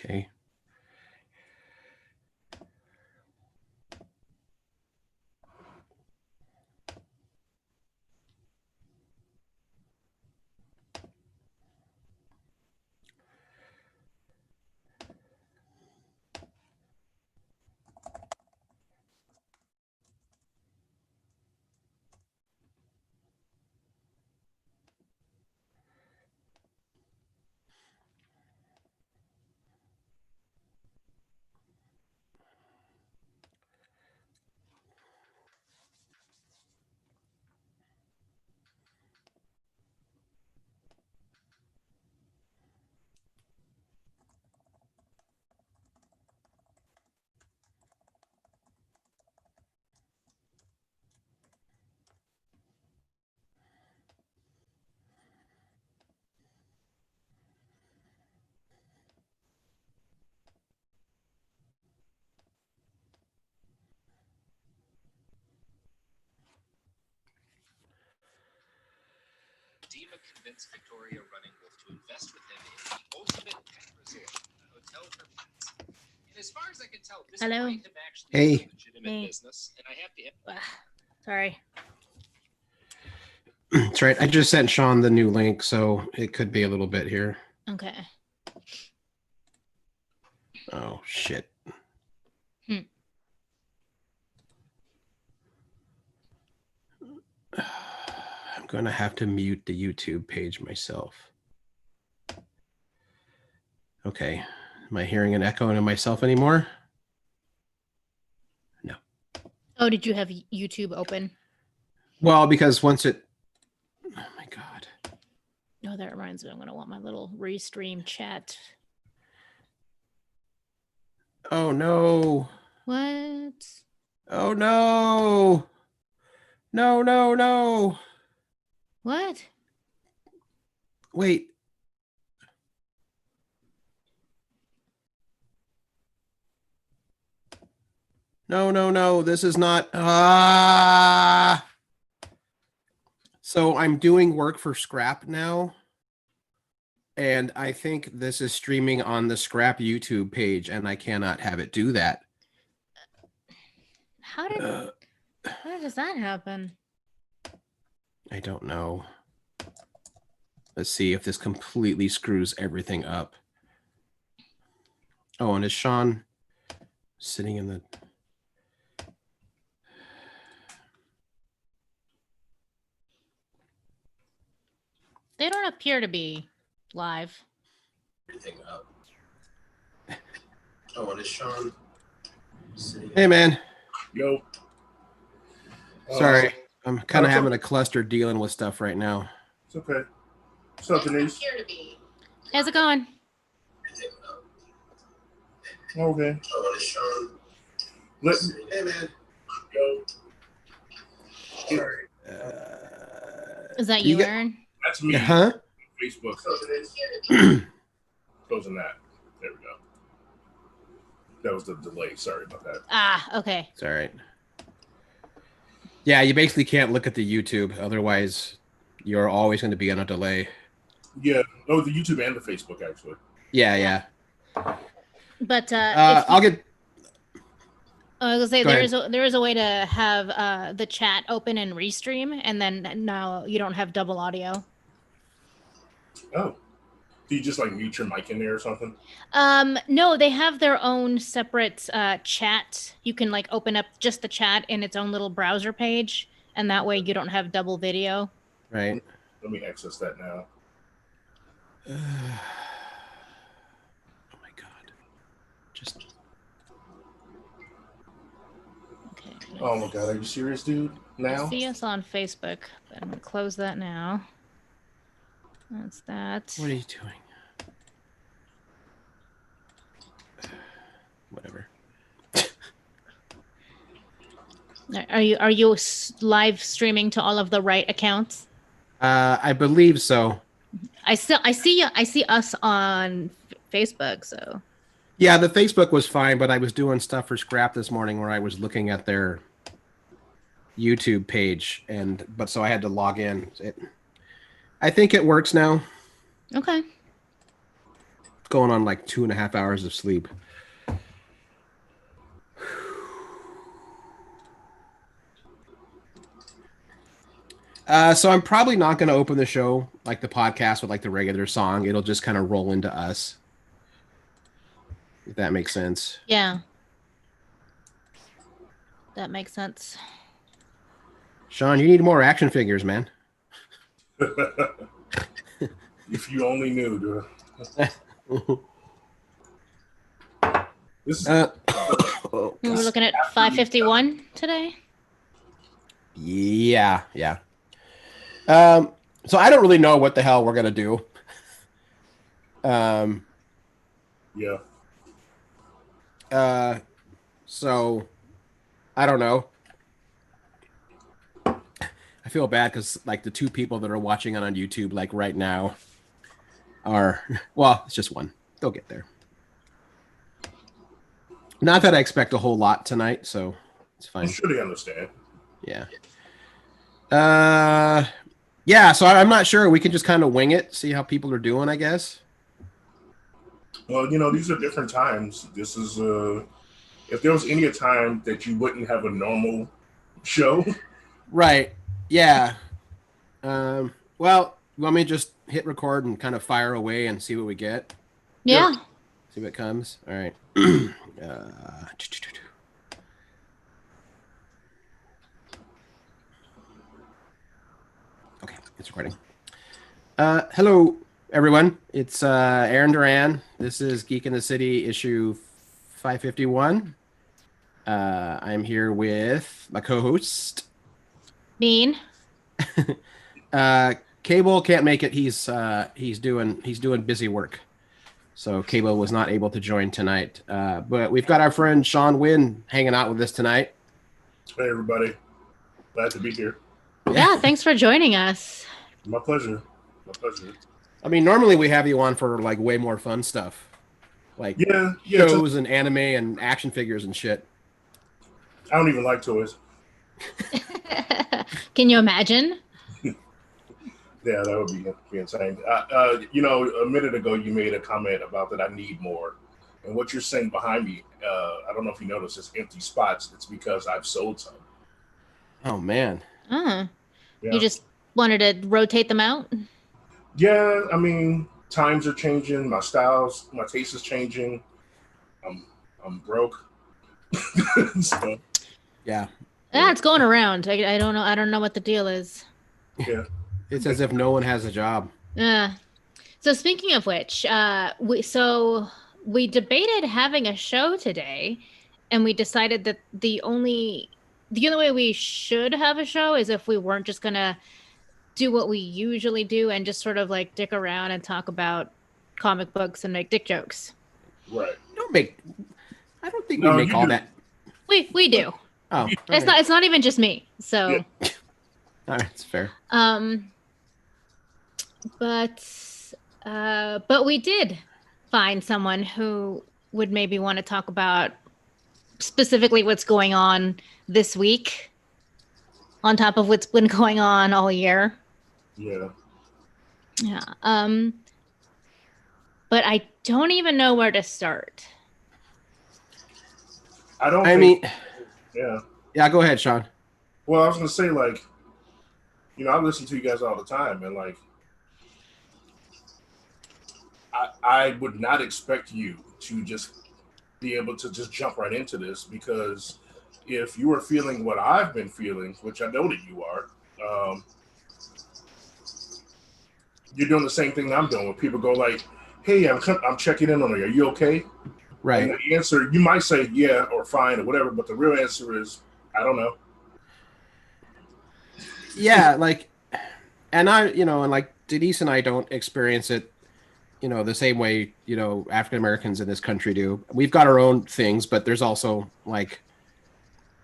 Okay. Dima convinced Victoria Running Wolf to invest with him in the ultimate pet resort, a hotel for pets. And as far as I can tell, this Hello? might have actually been a legitimate Hey. business, and I have to. Sorry. That's right. I just sent Sean the new link, so it could be a little bit here. Okay. Oh, shit. I'm going to have to mute the YouTube page myself. Okay. Am I hearing an echo into myself anymore? No. Oh, did you have YouTube open? Well, because once it... Oh, my God. Oh, that reminds me. I'm going to want my little restream chat. Oh, no. What? Oh, no. No, no, no. What? Wait. No, no, no. This is not... So I'm doing work for Scrap now. And I think this is streaming on the Scrap YouTube page, and I cannot have it do that. How does that happen? I don't know. Let's see if this completely screws everything up. Oh, and is Sean sitting in the... They don't appear to be live. Everything up. Oh, and is Sean sitting... Hey, man. Yo. Sorry. I'm kind of having a cluster dealing with stuff right now. It's okay. What's up, Denise? How's it going? Okay. Oh, and is Sean... Hey, man. Yo. Sorry. Is that you, Aaron? That's me. Huh? Facebook. Closing that. There we go. That was the delay. Sorry about that. Ah, okay. It's all right. Yeah, you basically can't look at the YouTube. Otherwise, you're always going to be on a delay. Yeah. Oh, the YouTube and the Facebook, actually. Yeah. But I'll get... I was gonna say Go there is a way to have the chat open and restream, and then now you don't have double audio. Oh. Do you just like mute your mic in there or something? No, they have their own separate chat. You can like open up just the chat in its own little browser page, and that way you don't have double video. Right. Let me access that now. Oh my God. Just... Okay. Oh my God, are you serious, dude? Now? See us on Facebook, but I'm gonna close that now. That's that. What are you doing? Whatever. Are you live streaming to all of the right accounts? I believe so. I see us on Facebook, so. Yeah, the Facebook was fine, but I was doing stuff for Scrap this morning where I was looking at their YouTube page, but so I had to log in. I think it works now. Okay. going on like 2.5 hours of sleep. So I'm probably not going to open the show like the podcast with like the regular song. It'll just kind of roll into us. If that makes sense. Yeah. That makes sense. Sean, you need more action figures, man. If you only knew, dude. This is Oh, We were God. looking at 551 today. Yeah. So I don't really know what the hell we're gonna do. yeah. So I don't know. I feel bad because like the two people that are watching it on YouTube like right now are well, it's just one. They'll get there. Not that I expect a whole lot tonight, so it's I'm fine. sure they understand. Yeah. Yeah, so I'm not sure. We can just kind of wing it, see how people are doing, I guess. Well, you know, these are different times. This is if there was any time that you wouldn't have a normal show. Right. Yeah. Well, you want me to just hit record and kind of fire away and see what we get? Yeah. See what comes? All right. Okay, it's recording. Hello, everyone. It's Aaron Duran. This is Geek in the City, issue 551. I'm here with my co-host. Bean. Cable can't make it. He's doing busy work, so Cable was not able to join tonight. But we've got our friend Sean Wynn hanging out with us tonight. Hey, everybody. Glad to be here. Yeah, thanks for joining us. My pleasure. My pleasure. I mean, normally we have you on for like way more fun stuff, like Yeah. shows and anime and action figures and shit. I don't even like toys. Can you imagine? Yeah, that would be insane. You know, a minute ago you made a comment about that I need more, and what you're saying behind me, I don't know if you noticed, it's empty spots. It's because I've sold some. Oh man. Oh. Yeah. You just wanted to rotate them out? Yeah, I mean, times are changing. My styles, my taste is changing. I'm broke. So, Yeah. Yeah, it's going around. I don't know. I don't know what the deal is. yeah. It's as if no one has a job. So speaking of which, we debated having a show today, and we decided that the only way we should have a show is if we weren't just gonna do what we usually do and just sort of like dick around and talk about comic books and make dick jokes. Right. I don't think No, we make you all do. that. We do. Oh, It's not even just me. So Yeah. All right, it's fair. But we did find someone who would maybe want to talk about specifically what's going on this week, on top of what's been going on all year. Yeah. Yeah. But I don't even know where to start. I don't. I think, mean, yeah. yeah. Go ahead, Sean. Well, I was gonna say, like, you know, I listen to you guys all the time, and like, I would not expect you to just be able to just jump right into this, because if you are feeling what I've been feeling, which I know that you are, you're doing the same thing I'm doing. When people go like, "Hey, I'm checking in on you. Are you okay?" Right. And the answer, you might say yeah or fine or whatever, but the real answer is I don't know. Yeah, like, and and like Denise and I don't experience it, the same way, African Americans in this country do. We've got our own things, but there's also like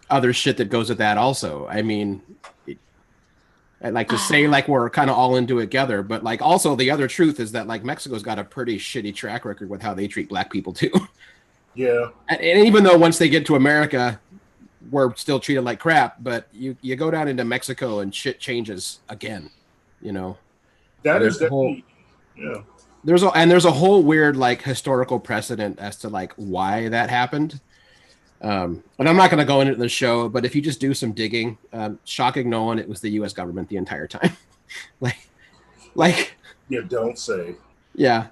other shit that goes with that also. I mean, I like to say like we're kind of all into it together, but like also the other truth is that like Mexico's got a pretty shitty track record with how they treat black people too. Yeah. And even though once they get to America, we're still treated like crap, but you go down into Mexico and shit changes again, That is There's the whole- definitely, yeah. there's a whole weird like historical precedent as to like why that happened. And I'm not going to go into the show, but if you just do some digging, shocking no one, it was the U.S. government the entire time. like, like, You don't say. yeah,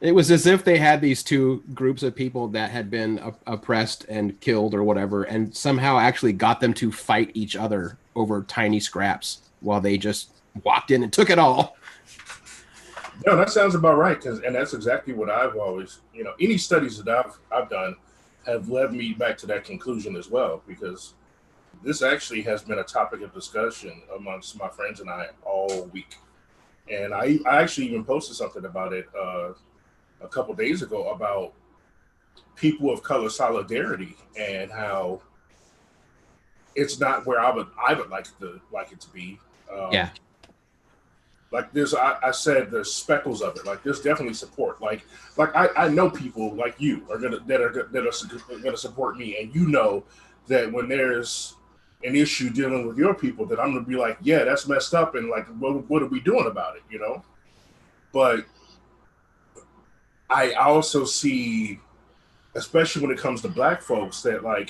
it was as if they had these two groups of people that had been oppressed and killed or whatever, and somehow actually got them to fight each other over tiny scraps while they just walked in and took it all. No, that sounds about right. And that's exactly what I've always, any studies that I've done have led me back to that conclusion as well. Because this actually has been a topic of discussion amongst my friends and I all week. And I actually even posted something about it a couple days ago about people of color solidarity and how it's not where I would like it to be. Yeah. Like I said, there's speckles of it. Like there's definitely support. Like I know people like you are gonna support me, and you know that when there's an issue dealing with your people, that I'm gonna be like, yeah, that's messed up, and like, what are we doing about it? But I also see, especially when it comes to Black folks, that like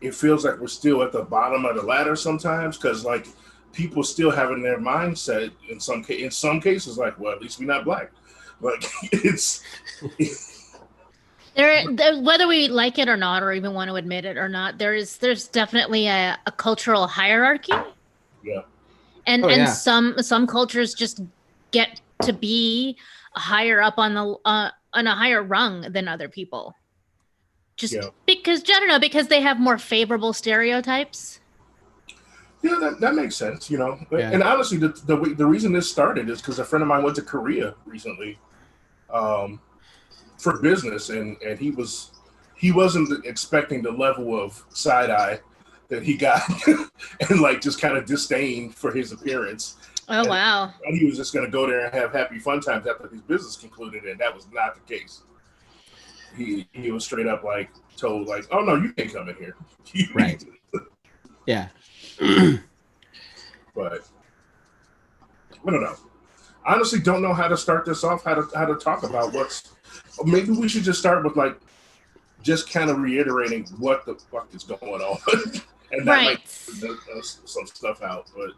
it feels like we're still at the bottom of the ladder sometimes, because like people still have in their mindset in some cases like, well, at least we're not Black. Like it's whether we like it or not, or even want to admit it or not, there's definitely a cultural hierarchy. yeah. And some cultures just get to be higher up on a higher rung than other people. Just because I don't know, because they have more favorable stereotypes. Yeah, that makes sense, Yeah. And honestly, the reason this started is because a friend of mine went to Korea recently, for business, and he wasn't expecting the level of side eye that he got, and like just kind of disdain for his appearance. Oh, wow! And he was just going to go there and have happy fun times after his business concluded, and that was not the case. He was straight up like told like, oh no, you can't come in here. Right. Yeah. But I don't know. I honestly don't know how to start this off. How to talk about maybe we should just start with like just kind of reiterating what the fuck is going on, and that might some stuff out. But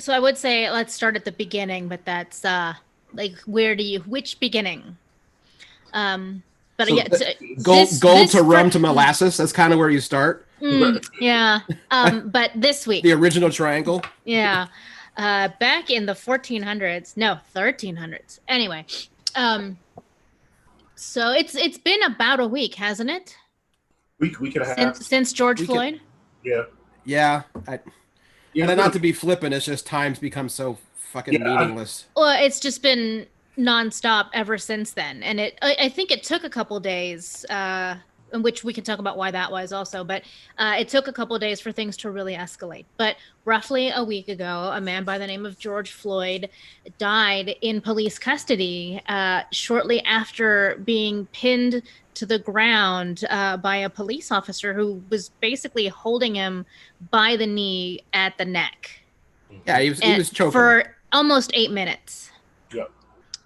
so I would say let's start at the beginning, but that's like which beginning? But so yeah, gold to rum to molasses. That's kind of where you start. Yeah. But this week, the original triangle. Yeah. Back in the 1300s. Anyway, so it's been about a week, hasn't it? Week and a half since George Floyd. Yeah. And not to be flippant, it's just time's become so fucking meaningless. Well, it's just been nonstop ever since then, and I think it took a couple days, in which we can talk about why that was also, but it took a couple days for things to really escalate. But roughly a week ago, a man by the name of George Floyd died in police custody shortly after being pinned to the ground by a police officer who was basically holding him by the knee at the neck. Yeah, he was choking for almost 8 minutes. Yeah.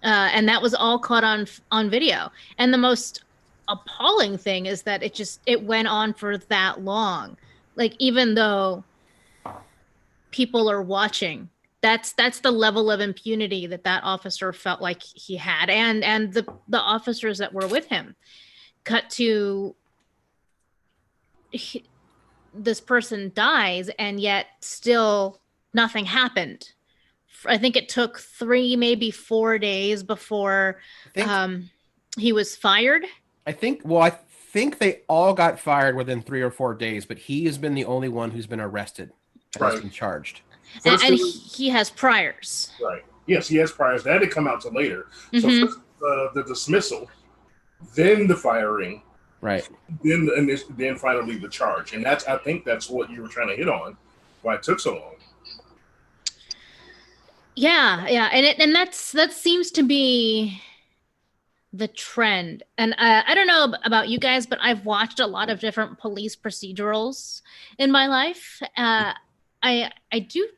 And that was all caught on video. And the most appalling thing is that it went on for that long. Like, even though people are watching, that's the level of impunity that officer felt like he had, and the officers that were with him. Cut to this person dies, and yet still nothing happened. I think it took 3, maybe 4 days before he was fired. I think they all got fired within 3 or 4 days, but he has been the only one who's been arrested and has been charged. And he has priors. Right. Yes, he has priors. That didn't come out till later. So first, the dismissal, then the firing, right? Then finally the charge, and I think that's what you were trying to hit on. Why it took so long. Yeah, and that seems to be the trend. And I don't know about you guys, but I've watched a lot of different police procedurals in my life. I do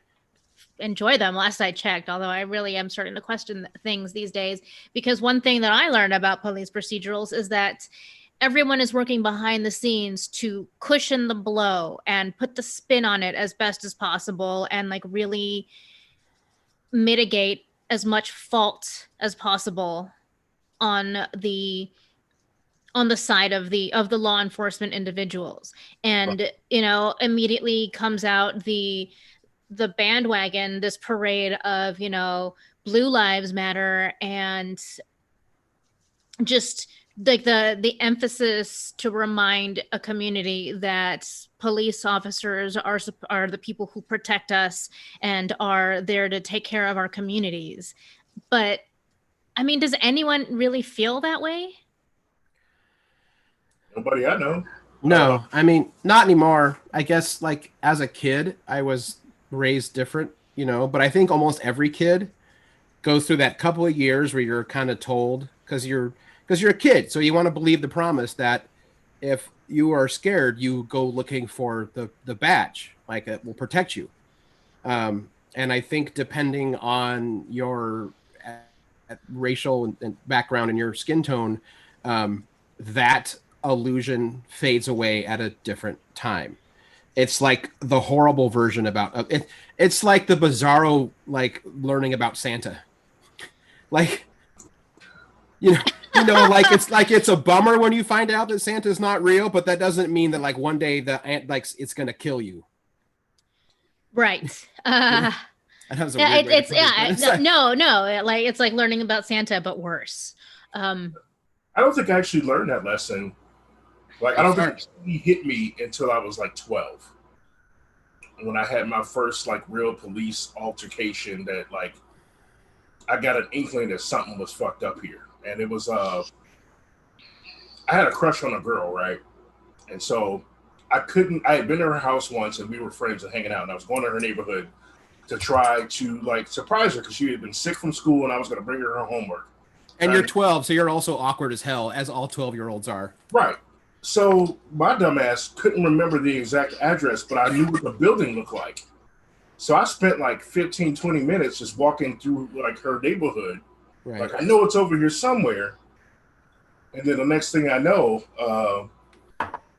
enjoy them last I checked, although I really am starting to question things these days, because one thing that I learned about police procedurals is that everyone is working behind the scenes to cushion the blow and put the spin on it as best as possible and like really mitigate as much fault as possible on the side of the law enforcement individuals. And immediately comes out the bandwagon, this parade of blue lives matter, and just like the emphasis to remind a community that police officers are the people who protect us and are there to take care of our communities. But I mean, does anyone really feel that way? Nobody I know. No, I mean, not anymore. I guess like as a kid, I was raised different, but I think almost every kid goes through that couple of years where you're kind of told because you're a kid, so you want to believe the promise that if you are scared, you go looking for the badge, like it will protect you. And I think depending on your racial and background and your skin tone, that illusion fades away at a different time. It's like the horrible version about it. It's like the bizarro, like learning about Santa. Like, you know, like it's a bummer when you find out that Santa's not real, but that doesn't mean that like one day the ant like it's gonna kill you. Right. That was a Yeah, weird way to it's put it, but it's like- no, like it's like learning about Santa but worse. I don't think I actually learned that lesson. Like, I don't think it really hit me until I was like 12, when I had my first like real police altercation. That like I got an inkling that something was fucked up here, and it was I had a crush on a girl, right? And so I had been to her house once, and we were friends and hanging out, and I was going to her neighborhood to try to like surprise her because she had been sick from school, and I was going to bring her homework. And you're 12, so you're also awkward as hell, as all 12-year-olds are. Right. So my dumbass couldn't remember the exact address, but I knew what the building looked like. So I spent like 15, 20 minutes just walking through like her neighborhood. Right. Like, I know it's over here somewhere. And then the next thing I know,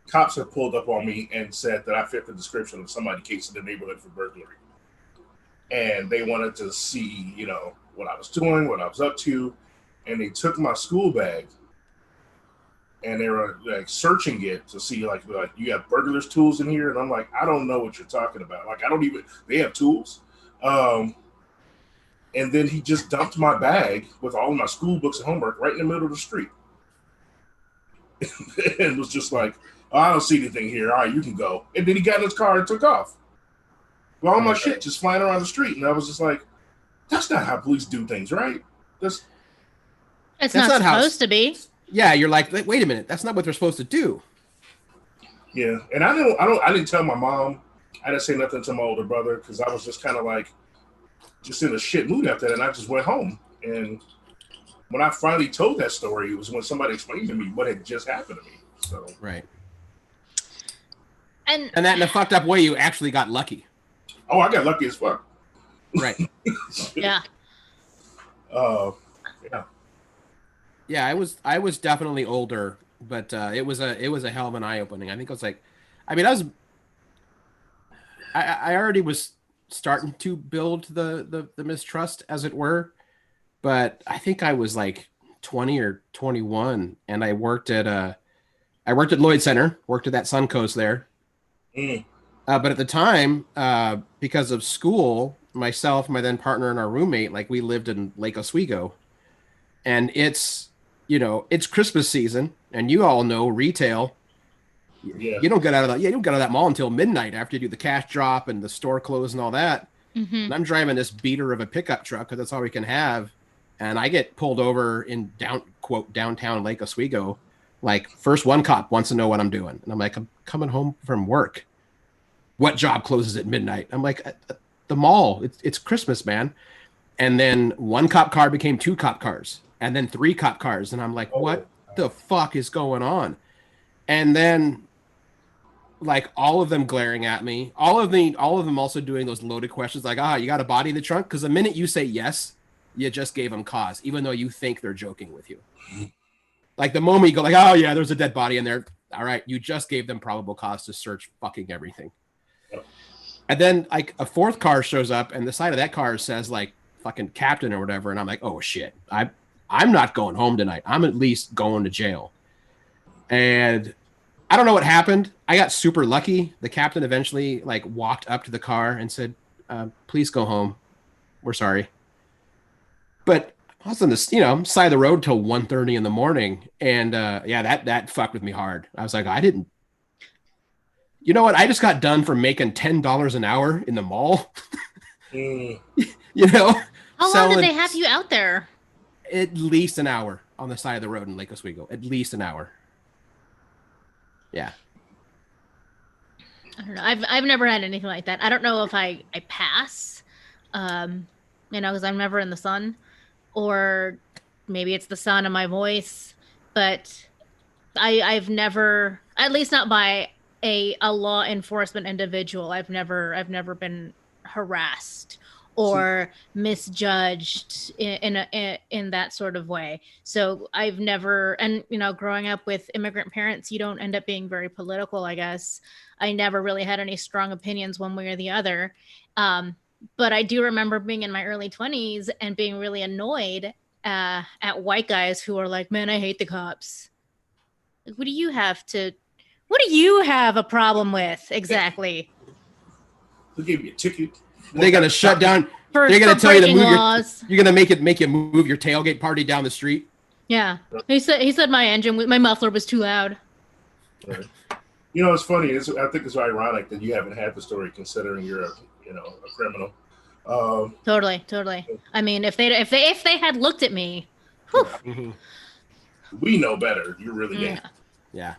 cops have pulled up on me and said that I fit the description of somebody cased in the neighborhood for burglary. And they wanted to see, what I was doing, what I was up to. And they took my school bag and they were like searching it to see like you have burglars tools in here. And I'm like, I don't know what you're talking about. Like, they have tools. And then he just dumped my bag with all of my school books and homework right in the middle of the street. And was just like, oh, I don't see anything here. All right, you can go. And then he got in his car and took off. With all my shit just flying around the street. And I was just like, that's not how police do things, right? It's not supposed to be. Yeah, you're like, wait a minute, that's not what they're supposed to do. Yeah, and I didn't tell my mom. I didn't say nothing to my older brother because I was just kind of like, just in a shit mood after that, and I just went home. And when I finally told that story, it was when somebody explained to me what had just happened to me. So right, and that in a fucked up way, you actually got lucky. Oh, I got lucky as fuck. Right. Yeah. Yeah. Yeah, I was definitely older, but it was a hell of an eye opening. I think it was like, I mean, I already was starting to build the mistrust, as it were, but I think I was like 20 or 21, and I worked at Lloyd Center, worked at that Suncoast there. But at the time, because of school, myself, my then partner, and our roommate, like we lived in Lake Oswego, and it's Christmas season, and you all know retail. Yeah. You don't get out of that mall until midnight after you do the cash drop and the store close and all that. Mm-hmm. And I'm driving this beater of a pickup truck because that's all we can have, and I get pulled over in downtown Lake Oswego. Like, first one cop wants to know what I'm doing, and I'm like, I'm coming home from work. What job closes at midnight? I'm like, the mall. It's Christmas, man. And then one cop car became two cop cars, and then three cop cars. And I'm like, what the fuck is going on? And then like all of them glaring at me, all of them also doing those loaded questions like, you got a body in the trunk? Because the minute you say yes, you just gave them cause, even though you think they're joking with you. Like the moment you go like, oh yeah, there's a dead body in there. All right, you just gave them probable cause to search fucking everything. And then like a fourth car shows up, and the side of that car says like fucking captain or whatever, and I'm like, oh shit, I'm not going home tonight. I'm at least going to jail. And I don't know what happened. I got super lucky. The captain eventually like walked up to the car and said, please go home. We're sorry. But I was on this, side of the road till 1:30 in the morning. And that fucked with me hard. I was like, I didn't. You know what? I just got done for making $10 an hour in the mall. Mm. How long did they have you out there? At least an hour on the side of the road in Lake Oswego. At least an hour. Yeah. I don't know. I've never had anything like that. I don't know if I pass, because I'm never in the sun, or maybe it's the sound of my voice, but I've never, at least not by a law enforcement individual. I've never been harassed or misjudged in that sort of way. So I've never, and growing up with immigrant parents, you don't end up being very political, I guess. I never really had any strong opinions one way or the other. But I do remember being in my early 20s and being really annoyed at white guys who are like, man, I hate the cops. Like, what do you have a problem with exactly? Who gave you a ticket? They're gonna shut down. They're gonna tell you to move you're gonna make you move your tailgate party down the street. Yeah, he said my muffler was too loud. Right. It's funny. I think it's ironic that you haven't had the story, considering you're a criminal. Totally. I mean, if they had looked at me, Mm-hmm. We know better. You really can't. Yeah.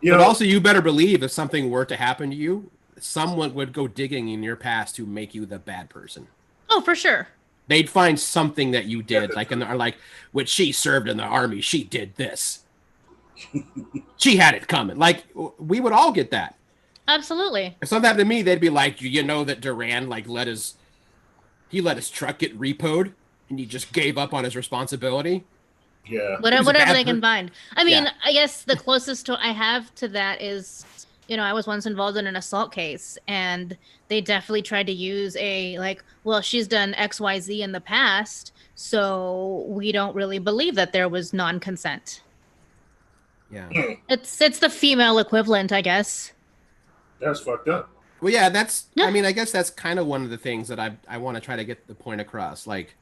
But also, you better believe if something were to happen to you, someone would go digging in your past to make you the bad person. Oh, for sure. They'd find something that you did, when she served in the army, she did this. She had it coming. Like, we would all get that. Absolutely. If something happened to me, they'd be like, that Duran let his truck get repoed and he just gave up on his responsibility. Yeah. Whatever they can find. I mean, I guess the closest I have to that is, I was once involved in an assault case, and they definitely tried to use she's done XYZ in the past, so we don't really believe that there was non-consent. Yeah. It's the female equivalent, I guess. That's fucked up. Well, yeah, I mean, I guess that's kind of one of the things that I want to try to get the point across. Like,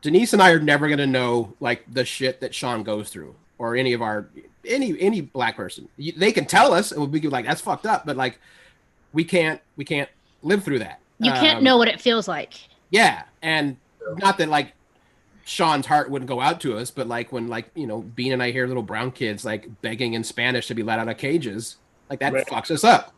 Denise and I are never going to know, like, the shit that Sean goes through, or any of any black person. They can tell us, and we'll be like, that's fucked up, but, like, we can't live through that. You can't know what it feels like. Yeah, and not that, like, Sean's heart wouldn't go out to us, but, like, when, like, Bean and I hear little brown kids, like, begging in Spanish to be let out of cages, like, that fucks us up.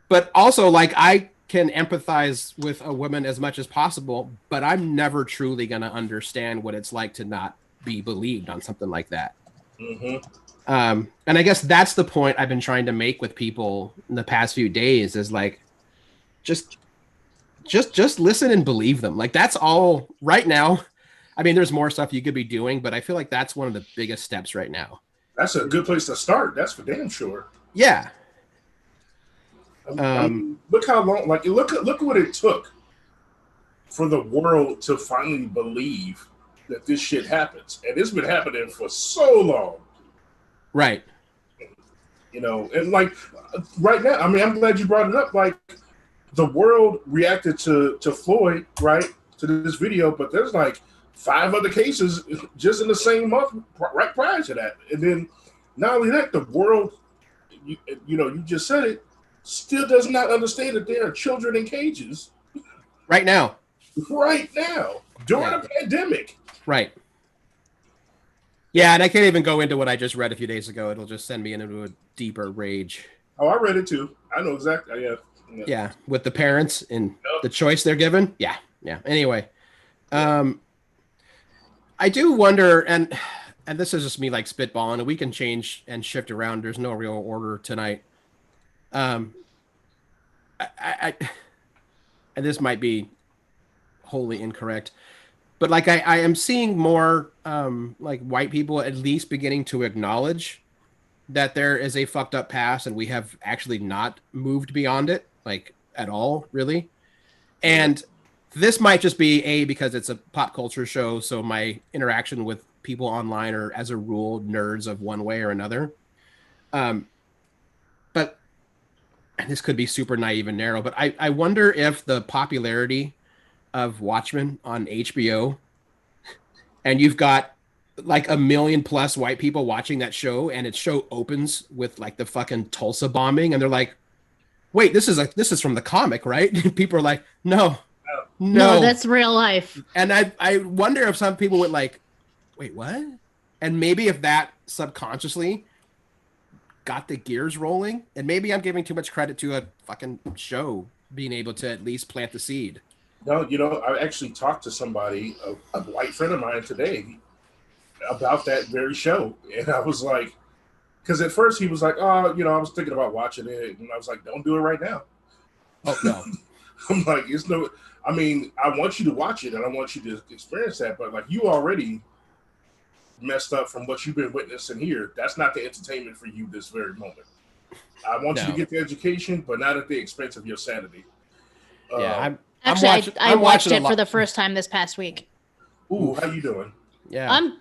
But also, like, I can empathize with a woman as much as possible, but I'm never truly going to understand what it's like to not be believed on something like that. Mm-hmm. And I guess that's the point I've been trying to make with people in the past few days is like, just listen and believe them. Like, that's all right now. I mean, there's more stuff you could be doing, but I feel like that's one of the biggest steps right now. That's a good place to start. That's for damn sure. Yeah. Look how long, like, look what it took for the world to finally believe that this shit happens. And it's been happening for so long. Right. And like right now, I mean, I'm glad you brought it up. Like, the world reacted to Floyd, right, to this video, but there's like 5 other cases just in the same month right prior to that. And then not only that, the world, you just said it, still does not understand that there are children in cages right now during a pandemic. Right. Yeah, and I can't even go into what I just read a few days ago. It'll just send me into a deeper rage. Oh, I read it too. I know exactly. Yeah, with the parents and the choice they're given. Yeah. Anyway, I do wonder, and and this is just me like spitballing, and we can change and shift around. There's no real order tonight. Um, I and this might be wholly incorrect, but like I am seeing more like white people at least beginning to acknowledge that there is a fucked up past and we have actually not moved beyond it, like at all, really. Yeah. And this might just be because it's a pop culture show, so my interaction with people online are, as a rule, nerds of one way or another. Um, but and this could be super naive and narrow, but I wonder if the popularity of Watchmen on HBO, and you've got like a million plus white people watching that show, and its show opens with like the fucking Tulsa bombing, and they're like, "Wait, this is from the comic, right?" People are like, "No, No, no," that's real life. and I wonder if some people went like, "Wait, what?" And maybe if that subconsciously got the gears rolling, and maybe I'm giving too much credit to a fucking show being able to at least plant the seed. No, I actually talked to somebody, a white friend of mine today, about that very show, and I was like, because at first he was like, "Oh, I was thinking about watching it," and I was like, "Don't do it right now." Oh no. I'm like, it's no. I mean, I want you to watch it, and I want you to experience that, but like, you already messed up from what you've been witnessing here. That's not the entertainment for you this very moment. I want you to No. get the education, but not at the expense of your sanity. Yeah, Uh, I'm Actually, watching, I I'm watched watching a it for lot. the first time this past week. Ooh, how you doing? Yeah. I'm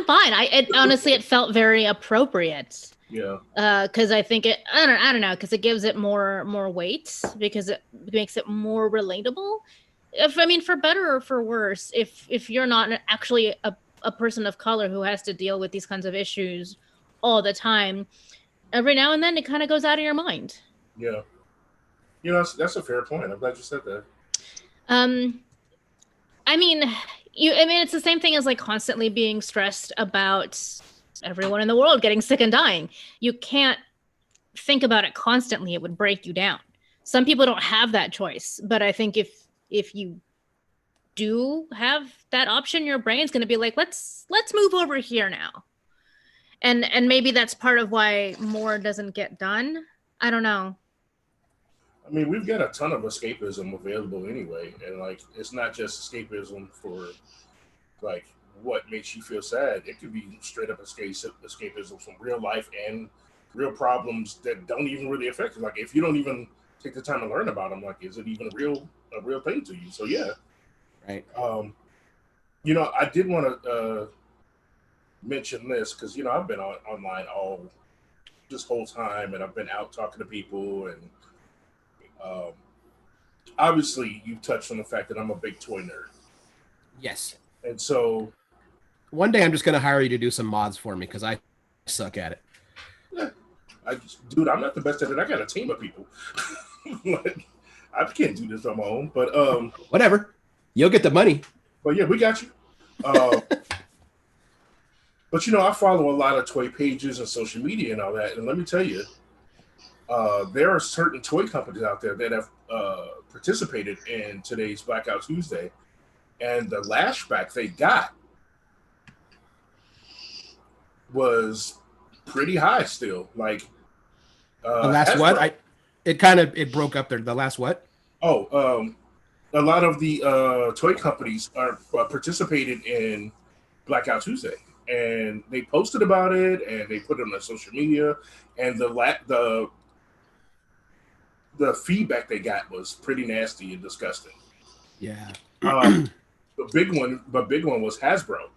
fine. Honestly, it felt very appropriate. Yeah. Because I think I don't know, because it gives it more weight, because it makes it more relatable. For better or for worse, if you're not actually a person of color who has to deal with these kinds of issues all the time, every now and then it kind of goes out of your mind. Yeah. That's a fair point. I'm glad you said that. Um, I mean, it's the same thing as like constantly being stressed about everyone in the world getting sick and dying. You can't think about it constantly; it would break you down. Some people don't have that choice, but I think if you do have that option, your brain's going to be like, let's move over here now, and maybe that's part of why more doesn't get done. I don't know. I mean, we've got a ton of escapism available anyway, and like, it's not just escapism for like what makes you feel sad. It could be straight up escapism from real life and real problems that don't even really affect you. Like, if you don't even take the time to learn about them, like, is it even a real thing to you? So yeah. Right. I did want to mention this because I've been online all this whole time, and I've been out talking to people, and um, obviously you touched on the fact that I'm a big toy nerd, Yes. and so One day I'm just gonna hire you to do some mods for me because I suck at it. yeah, dude, I'm not the best at it. I got a team of people. Like, I can't do this on my own, but Whatever. You'll get the money. yeah, we got you. But I follow a lot of toy pages and social media and all that, and let me tell you, there are certain toy companies out there that have participated in today's Blackout Tuesday, and the lashback they got was pretty high still. Like, The last Hasbro, what? It broke up there. The last what? Oh, a lot of the toy companies are participated in Blackout Tuesday, and they posted about it, and they put it on their social media, and the feedback they got was pretty nasty and disgusting. Yeah. The big one was Hasbro.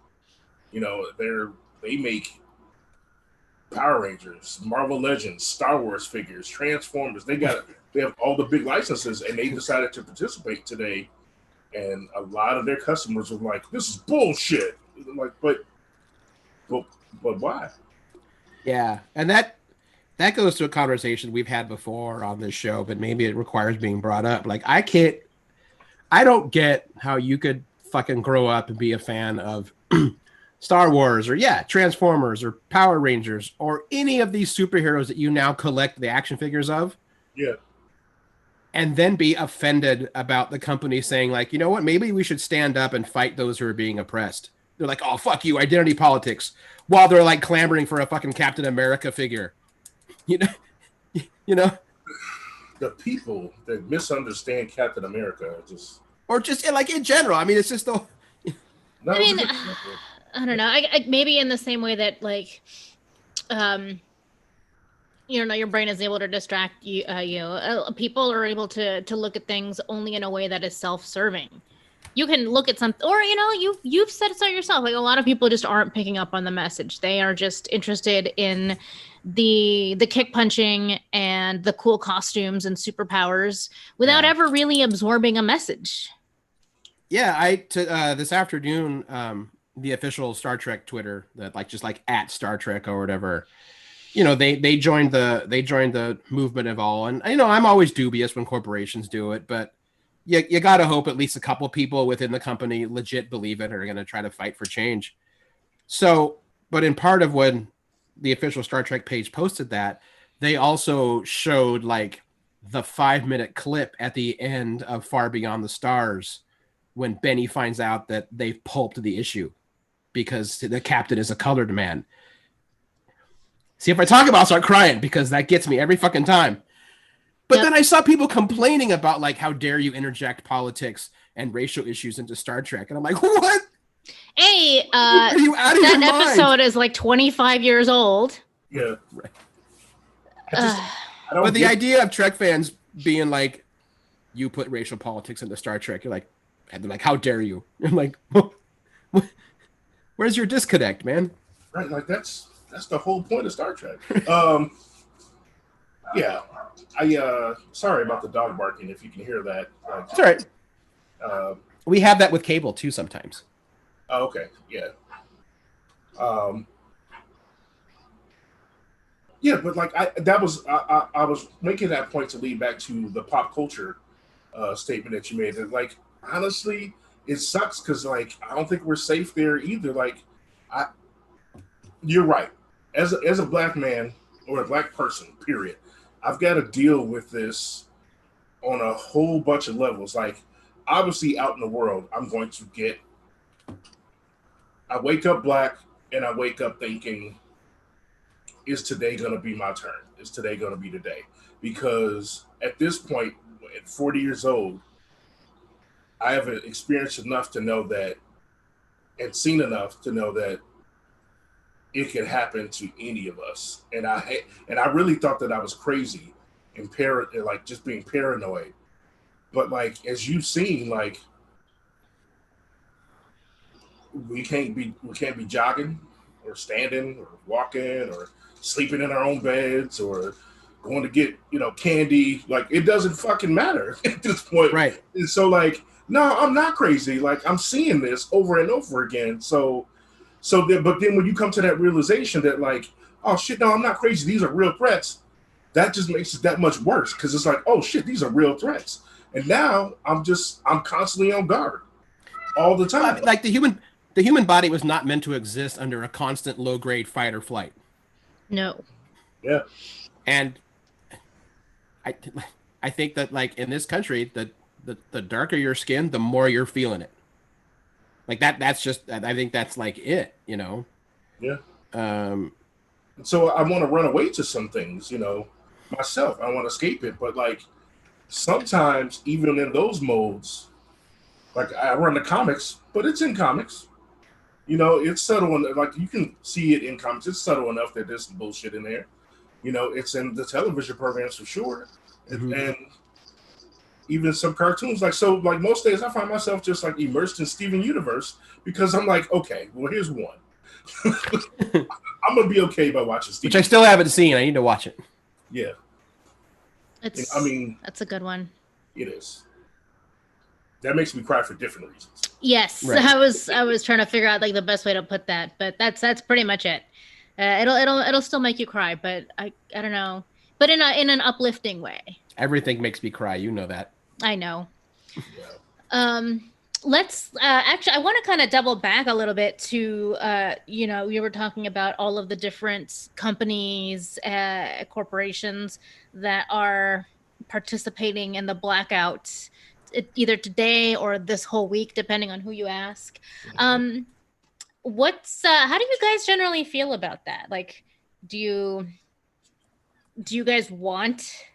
They make Power Rangers, Marvel Legends, Star Wars figures, Transformers. They have all the big licenses, and they decided to participate today. And a lot of their customers were like, "This is bullshit." I'm like, but why? Yeah. And that goes to a conversation we've had before on this show, but maybe it requires being brought up. Like, I don't get how you could fucking grow up and be a fan of Star Wars or Transformers or Power Rangers or any of these superheroes that you now collect the action figures of. Yeah. And then be offended about the company saying, like, you know what, maybe we should stand up and fight those who are being oppressed. they're like, oh fuck you, identity politics, while they're like clamoring for a fucking Captain America figure. You know, you know, The people that misunderstand Captain America are just or just like in general. I mean, it's just the I no. It's a mean, good example. I don't know. Maybe in the same way that like, um, your brain is able to distract you. People are able to look at things only in a way that is self-serving. You can look at something, or you've said so yourself. Like a lot of people just aren't picking up on the message. They are just interested in the kick punching and the cool costumes and superpowers without Yeah. ever really absorbing a message. yeah. This afternoon, the official Star Trek Twitter that like just like at Star Trek or whatever. They joined the movement of all, and I'm always dubious when corporations do it, but you got to hope at least a couple people within the company legit believe it or are going to try to fight for change. So, but in part of when the official Star Trek page posted that, they also showed like the 5-minute clip at the end of Far Beyond the Stars when Benny finds out that they've pulped the issue because the captain is a colored man. See, if I talk about it, I'll start crying because that gets me every fucking time. But then I saw people complaining about like, how dare you interject politics and racial issues into Star Trek? And I'm like, what? Hey, Are you out of your that mind? episode is like 25 years old. Yeah. Right. I don't But the get- idea of Trek fans being like, you put racial politics into Star Trek, you're like, and they're like, how dare you? I'm like, where's your disconnect, man? right, like that's the whole point of Star Trek. Yeah. I sorry about the dog barking if you can hear that. Like, It's all right. uh, We have that with cable too sometimes. oh, okay, yeah. Yeah, but like I was making that point to lead back to the pop culture statement that you made. That like honestly, it sucks because like I don't think we're safe there either. Like, I you're right. As a black man or a black person, period, I've got to deal with this on a whole bunch of levels. Like, obviously, out in the world, I'm going to get. I wake up black, and I wake up thinking, is today going to be my turn? Is today going to be the day? Because at this point, at 40 years old, I have experienced enough to know that, and seen enough to know that it can happen to any of us. And I really thought that I was crazy and like just being paranoid. But like as you've seen, like we can't be jogging or standing or walking or sleeping in our own beds or going to get candy. Like it doesn't fucking matter at this point. Right. And so like no, I'm not crazy. Like I'm seeing this over and over again. But then when you come to that realization that like, oh shit, no, I'm not crazy. These are real threats. That just makes it that much worse because it's like, oh shit, these are real threats. And now I'm constantly on guard all the time. Like the human body was not meant to exist under a constant low grade fight or flight. No. Yeah. And I think that like in this country, the darker your skin, the more you're feeling it. Like that's just, I think that's like it, Yeah. Um, So I want to run away to some things, myself. I want to escape it. But like sometimes even in those modes, like I run the comics, but it's in comics. It's subtle and like you can see it in comics. It's subtle enough that there's some bullshit in there. It's in the television programs for sure. And even some cartoons. Like so like most days I find myself just like immersed in Steven Universe because I'm like, okay, well here's one. I'm gonna be okay by watching Steven. which I still haven't seen. I need to watch it. Yeah. It's I mean that's a good one. it is. That makes me cry for different reasons. Yes, Right. I was trying to figure out like the best way to put that, but that's pretty much it. It'll still make you cry, but I don't know, but in an uplifting way. Everything makes me cry. You know that. I know. Yeah. Let's actually, I want to kind of double back a little bit to you were talking about all of the different companies, corporations that are participating in the blackout either today or this whole week, depending on who you ask. what's how do you guys generally feel about that? Like, do you guys want,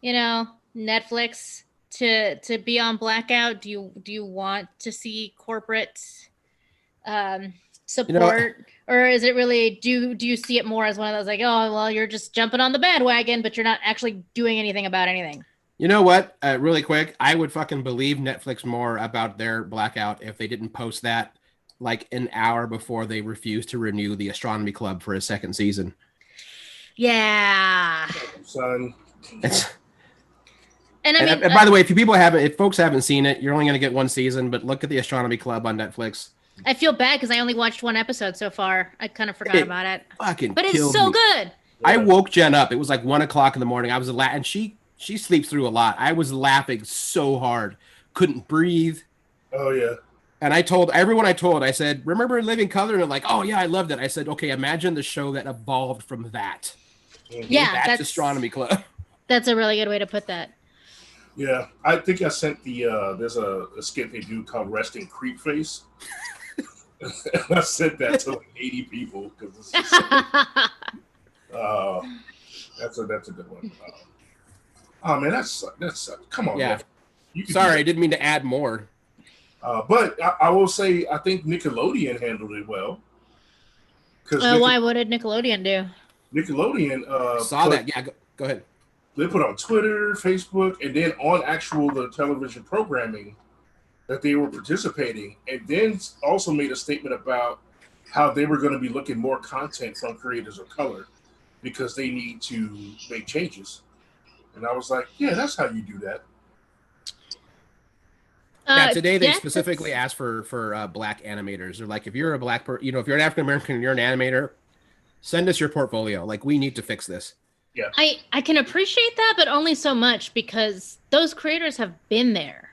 Netflix to be on blackout? Do you want to see corporate um You know, support, or is it really, do you see it more as one of those like, oh well, you're just jumping on the bandwagon but you're not actually doing anything about anything? you know what? Really quick, I would fucking believe Netflix more about their blackout if they didn't post that like an hour before they refused to renew the Astronomy Club for a second season. Yeah. Son. It's, And I mean, and by the way, if folks haven't seen it, you're only going to get one season. But look at the Astronomy Club on Netflix. I feel bad because I only watched one episode so far. I kind of forgot It about it, fucking but it's killed so me. good. I woke Jen up. It was like 1 o'clock in the morning. I was and she sleeps through a lot. I was laughing so hard, couldn't breathe. Oh yeah. And I told everyone I said, remember Living Color? And they're like, oh yeah, I loved it. I said, okay, imagine the show that evolved from that. Yeah, That's Astronomy Club. That's a really good way to put that. Yeah, I think I sent there's a skit they do called Resting Creep Face. I sent that to like 80 people because that's a good one. Oh man, that's come on, Yeah. man. You could Sorry, I didn't mean to add more. but I will say I think Nickelodeon handled it well. Because What did Nickelodeon do? Nickelodeon Saw that. Yeah, go ahead. they put on Twitter, Facebook, and then on the television programming that they were participating, and then also made a statement about how they were going to be looking more content from creators of color because they need to make changes. And I was like, yeah, that's how you do that. Yeah, today they yeah, specifically asked for black animators. They're like, if you're a black person, if you're an African American and you're an animator, send us your portfolio. Like, we need to fix this. Yeah. I can appreciate that, but only so much because those creators have been there.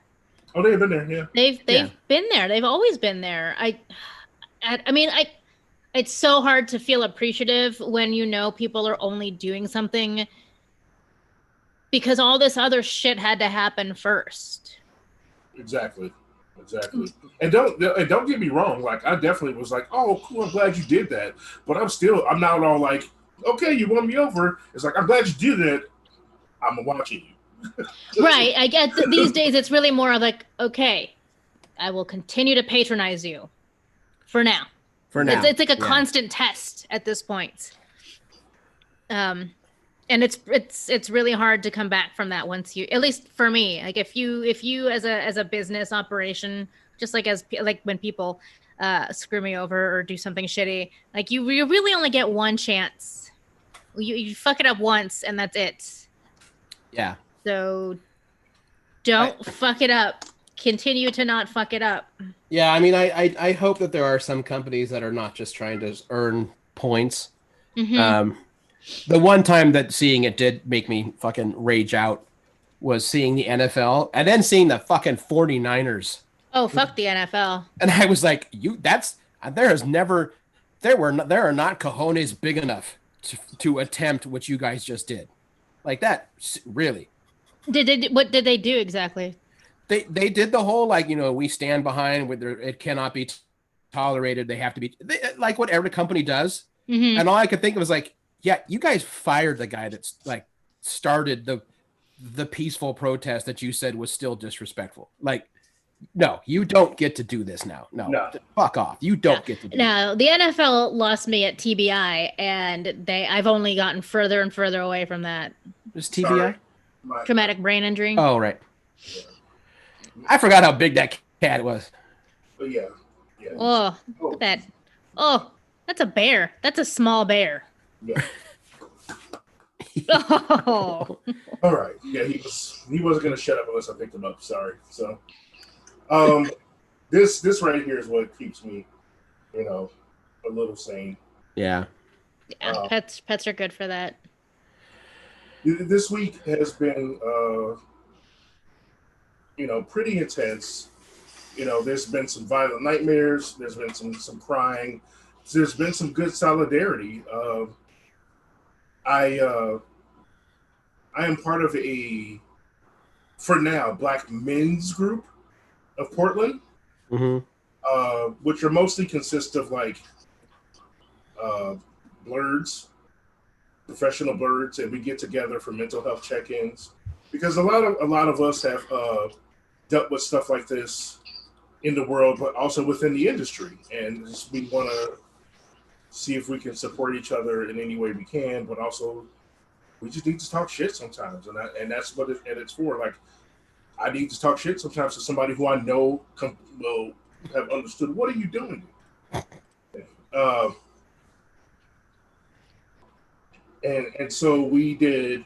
Oh, they've been there, yeah. They've been there. They've always been there. I mean, it's so hard to feel appreciative when people are only doing something because all this other shit had to happen first. Exactly. And don't get me wrong. Like, I definitely was like, oh, cool, I'm glad you did that. But I'm not all like, okay, you won me over. It's like, I'm glad you did it. I'm watching you. Right. I get these days it's really more of like, okay, I will continue to patronize you for now. It's like a constant test at this point. And it's really hard to come back from that once you, at least for me, like if you as a business operation, just like when people screw me over or do something shitty, like you really only get one chance. You fuck it up once and that's it. Yeah. So don't fuck it up. Continue to not fuck it up. Yeah, I mean, I hope that there are some companies that are not just trying to earn points. Mm-hmm. The one time that seeing it did make me fucking rage out was seeing the NFL and then seeing the fucking 49ers. Oh, fuck the NFL. And I was like, there are not cojones big enough to attempt what you guys just did. Like that, really. What did they do exactly? They did the whole, like, we stand behind it cannot be tolerated. They have to be like what every company does. Mm-hmm. And all I could think of was like, yeah, you guys fired the guy that's like started the peaceful protest that you said was still disrespectful. Like, no, you don't get to do this now. No. Fuck off. You don't get to do No, the NFL lost me at TBI, and I've only gotten further and further away from that. Just TBI? Traumatic brain injury. Oh, right. Yeah. I forgot how big that cat was. But yeah. Oh, look at that. Oh, that's a bear. That's a small bear. Yeah. Oh. All right. Yeah, he wasn't gonna shut up unless I picked him up. Sorry. So, this right here is what keeps me, a little sane. Yeah. Yeah, pets are good for that. This week has been, pretty intense. There's been some violent nightmares. There's been some crying. There's been some good solidarity. I am part of for now, Black men's group of Portland. Mm-hmm. which are mostly consist of like uh, blurs, professional blurs, and we get together for mental health check-ins because a lot of us have dealt with stuff like this in the world, but also within the industry, and just, we want to see if we can support each other in any way we can, but also we just need to talk shit sometimes, and that's what it's for. Like I need to talk shit sometimes to somebody who I know will have understood. What are you doing? Uh, and so we did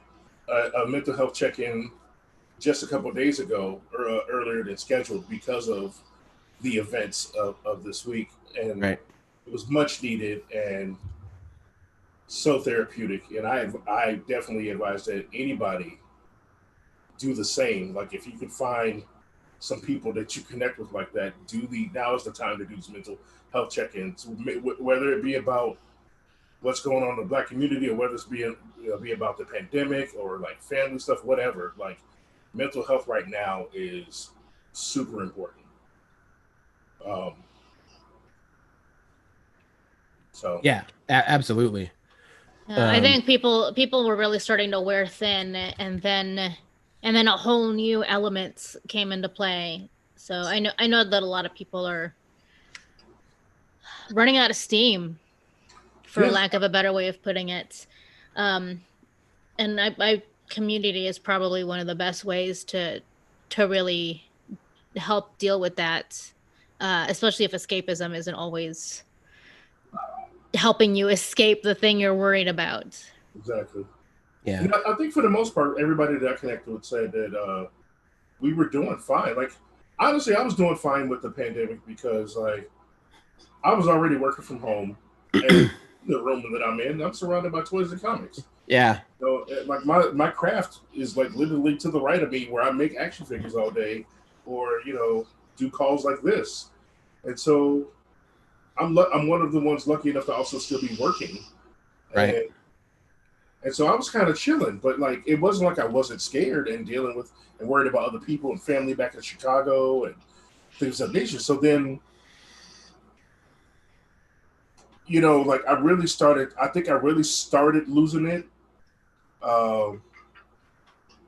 a mental health check in just a couple of days ago, or earlier than scheduled, because of the events of this week, and Right. it was much needed and so therapeutic. And I definitely advise that anybody do the same. Like if you can find some people that you connect with like that, now is the time to do these mental health check-ins, whether it be about what's going on in the Black community, or whether it's be about the pandemic or like family stuff, whatever. Like mental health right now is super important. Um, so Yeah, absolutely. I Um, think people were really starting to wear thin, and then a whole new elements came into play. So I know that a lot of people are running out of steam, for yeah, lack of a better way of putting it. Um, and I community is probably one of the best ways to really help deal with that, especially if escapism isn't always helping you escape the thing you're worried about. exactly. yeah. And I think for the most part, everybody that I connected with said that we were doing fine. Like honestly, I was doing fine with the pandemic because like I was already working from home, and the room that I'm in, I'm surrounded by toys and comics. Yeah. So like my craft is like literally to the right of me, where I make action figures all day, or do calls like this, and so I'm one of the ones lucky enough to also still be working, Right. and so I was kind of chilling, but like it wasn't like I wasn't scared and dealing with and worried about other people and family back in Chicago and things of that nature. So then like I think I really started losing it. Um,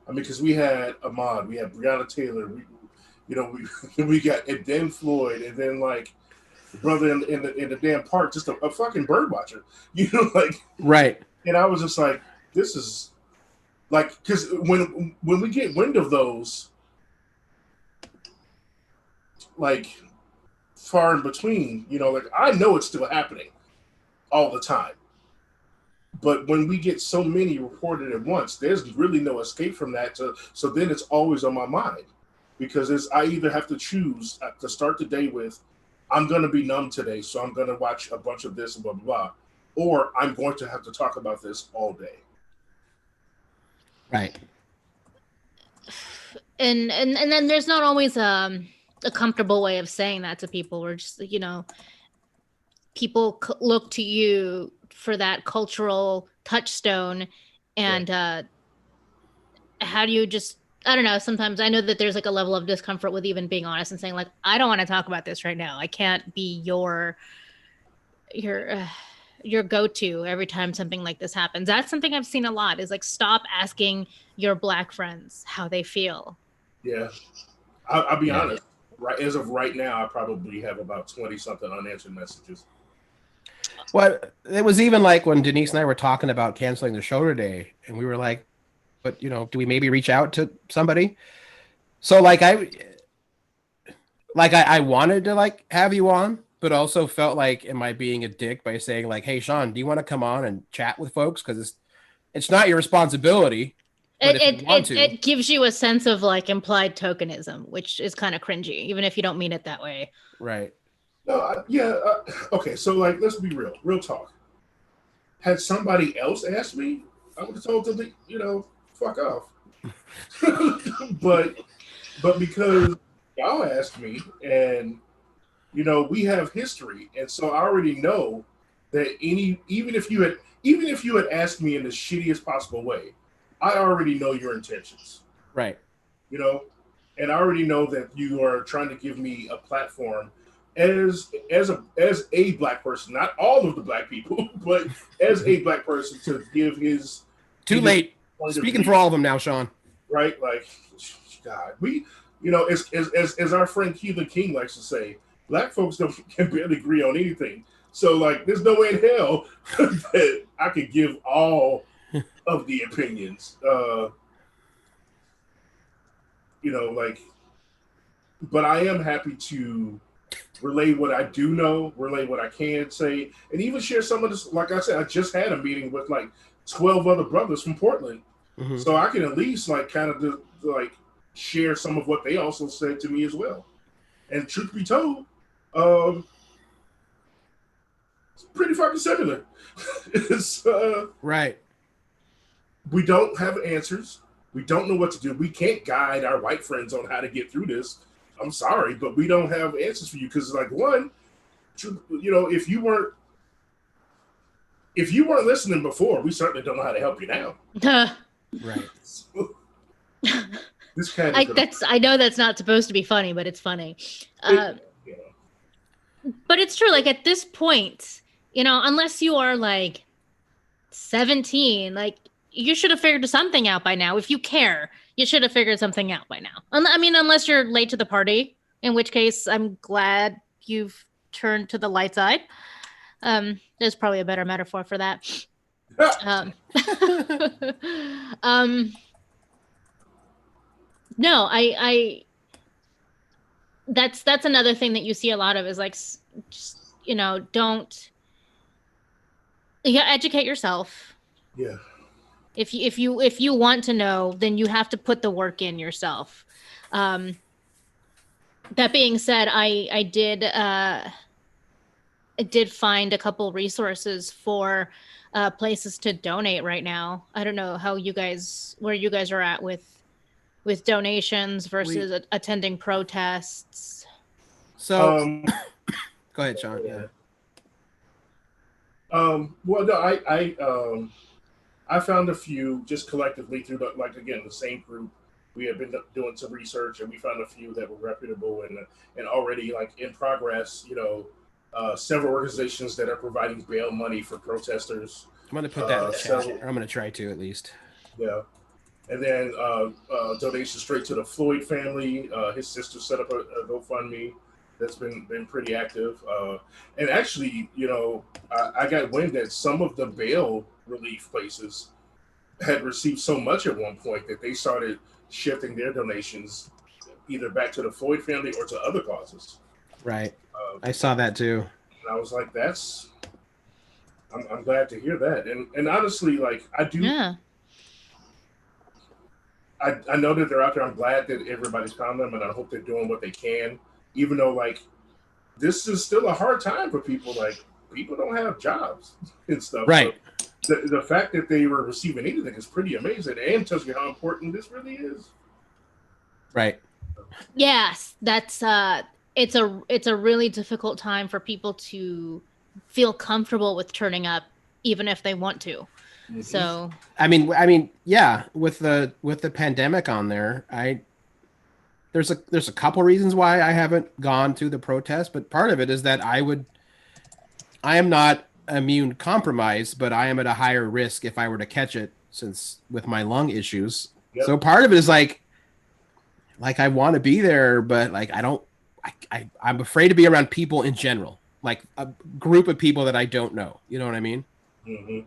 I mean, because we had Ahmad, we had Breonna Taylor, we got and then Floyd, and then like the brother in the damn park, just a fucking bird watcher, like, Right. and I was just like, this is like, because when we get wind of those, like far in between, like I know it's still happening all the time. But when we get so many reported at once, there's really no escape from that. So then it's always on my mind because I either have to choose to start the day with, I'm going to be numb today, so I'm going to watch a bunch of this and blah, blah, blah, or I'm going to have to talk about this all day. Right. And then there's not always a comfortable way of saying that to people, or just people look to you for that cultural touchstone, and how do you just, I don't know, sometimes I know that there's like a level of discomfort with even being honest and saying like, I don't want to talk about this right now. I can't be your your go-to every time something like this happens. That's something I've seen a lot, is like, stop asking your Black friends how they feel. Yeah, I'll be Yeah. honest. Right as of right now, I probably have about 20 something unanswered messages. Well, it was even like when Denise and I were talking about canceling the show today, and we were like, but do we maybe reach out to somebody? So I wanted to like have you on, but also felt like, am I being a dick by saying like, hey Sean, do you want to come on and chat with folks? Because it's not your responsibility, but It, if you it want it to, it gives you a sense of like implied tokenism, which is kind of cringy, even if you don't mean it that way. right. No, okay. So like, let's be real talk. Had somebody else asked me, I would have told them to, fuck off. but because y'all asked me, and we have history, and so I already know that even if you had asked me in the shittiest possible way, I already know your intentions. Right. You know, and I already know that you are trying to give me a platform as a black person, not all of the black people, but as a black person, to give his Too late. Speaking for all of them now, Sean. Right? Like, God, as our friend Keelan King likes to say, black folks can barely agree on anything. So, like, there's no way in hell that I could give all of the opinions. Like, but I am happy to relay what I do know, relay what I can say, and even share some of this. Like I said, I just had a meeting with like 12 other brothers from Portland, so I can at least like kind of like share some of what they also said to me as well. And truth be told, it's pretty fucking similar. It's right. We don't have answers. We don't know what to do. We can't guide our white friends on how to get through this. I'm sorry, but we don't have answers for you because, like, one, if you weren't listening before, we certainly don't know how to help you now. Right. So, this kind of I know that's not supposed to be funny, but it's funny. But it's true. Like at this point, unless you are like 17, like you should have figured something out by now. If you care, you should have figured something out by now. I mean, unless you're late to the party, in which case I'm glad you've turned to the light side. There's probably a better metaphor for that. No, I that's another thing that you see a lot of is like, just, don't, educate yourself. Yeah. If you want to know, then you have to put the work in yourself. That being said, I did find a couple resources for places to donate right now. I don't know where you guys are at with donations versus attending protests. So, go ahead, Sean. Yeah. Well, no, I found a few just collectively through the same group. We had been doing some research and we found a few that were reputable and already like in progress. Several organizations that are providing bail money for protesters. I'm going to put that in the chat. Or I'm going to try to at least. Yeah. And then donations straight to the Floyd family. His sister set up a GoFundMe that's been pretty active. And actually, I got wind that some of the bail relief places had received so much at one point that they started shifting their donations either back to the Floyd family or to other causes. Right. I saw that too. And I was like, I'm glad to hear that. And honestly, like I do. Yeah. I know that they're out there. I'm glad that everybody's found them, and I hope they're doing what they can. Even though, like, this is still a hard time for people. Like, people don't have jobs and stuff. Right. So the fact that they were receiving anything is pretty amazing, and tells you how important this really is. Right. Yes, that's it's a really difficult time for people to feel comfortable with turning up, even if they want to. Mm-hmm. So I mean, yeah, with the pandemic on there, there's a couple reasons why I haven't gone to the protest, but part of it is that I am not immune compromised, but I am at a higher risk if I were to catch it, since with my lung issues. Yep. So part of it is like I want to be there, but like I'm afraid to be around people in general, like a group of people that I don't know. You know what I mean? Mm-hmm.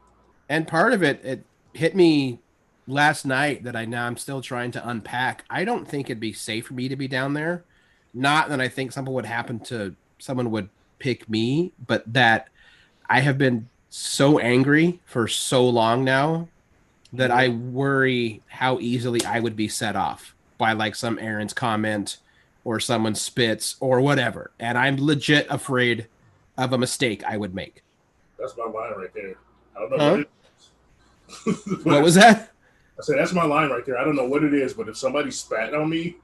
And part of it hit me last night that I'm still trying to unpack. I don't think it'd be safe for me to be down there. Not that I think someone would pick me, but that I have been so angry for so long now that I worry how easily I would be set off by like some Aaron's comment or someone spits or whatever. And I'm legit afraid of a mistake I would make. That's my line right there. I don't know what it is. What was that? I said, that's my line right there. I don't know what it is, but if somebody spat on me,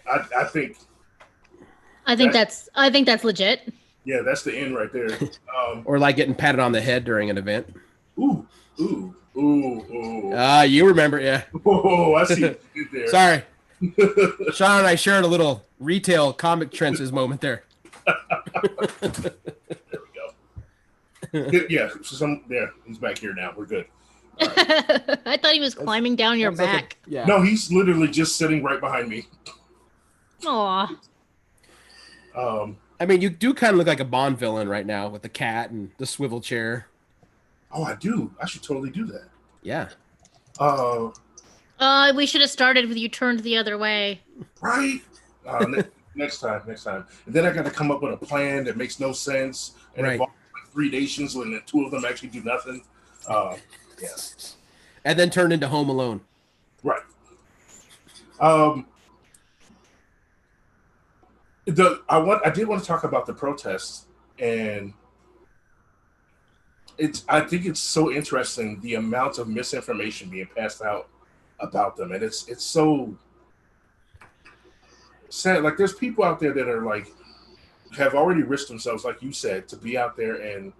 I think that's legit. Yeah, that's the end right there. Or like getting patted on the head during an event. Ooh. You remember, yeah. Oh, I see what you did there. Sorry. Sean and I shared a little retail comic trenches moment there. There we go. Yeah, he's back here now. We're good. All right. I thought he was climbing down your back. Yeah. No, he's literally just sitting right behind me. Aw. I mean, you do kind of look like a Bond villain right now with the cat and the swivel chair. Oh, I do. I should totally do that. Yeah. We should have started with you turned the other way. Right? Next time. And then I got to come up with a plan that makes no sense and Right. involves like 3 nations when the 2 of them actually do nothing. Yeah. And then turned into Home Alone. Right. I did want to talk about the protests, and I think it's so interesting the amount of misinformation being passed out about them, and it's so sad. Like there's people out there that are like have already risked themselves, like you said, to be out there and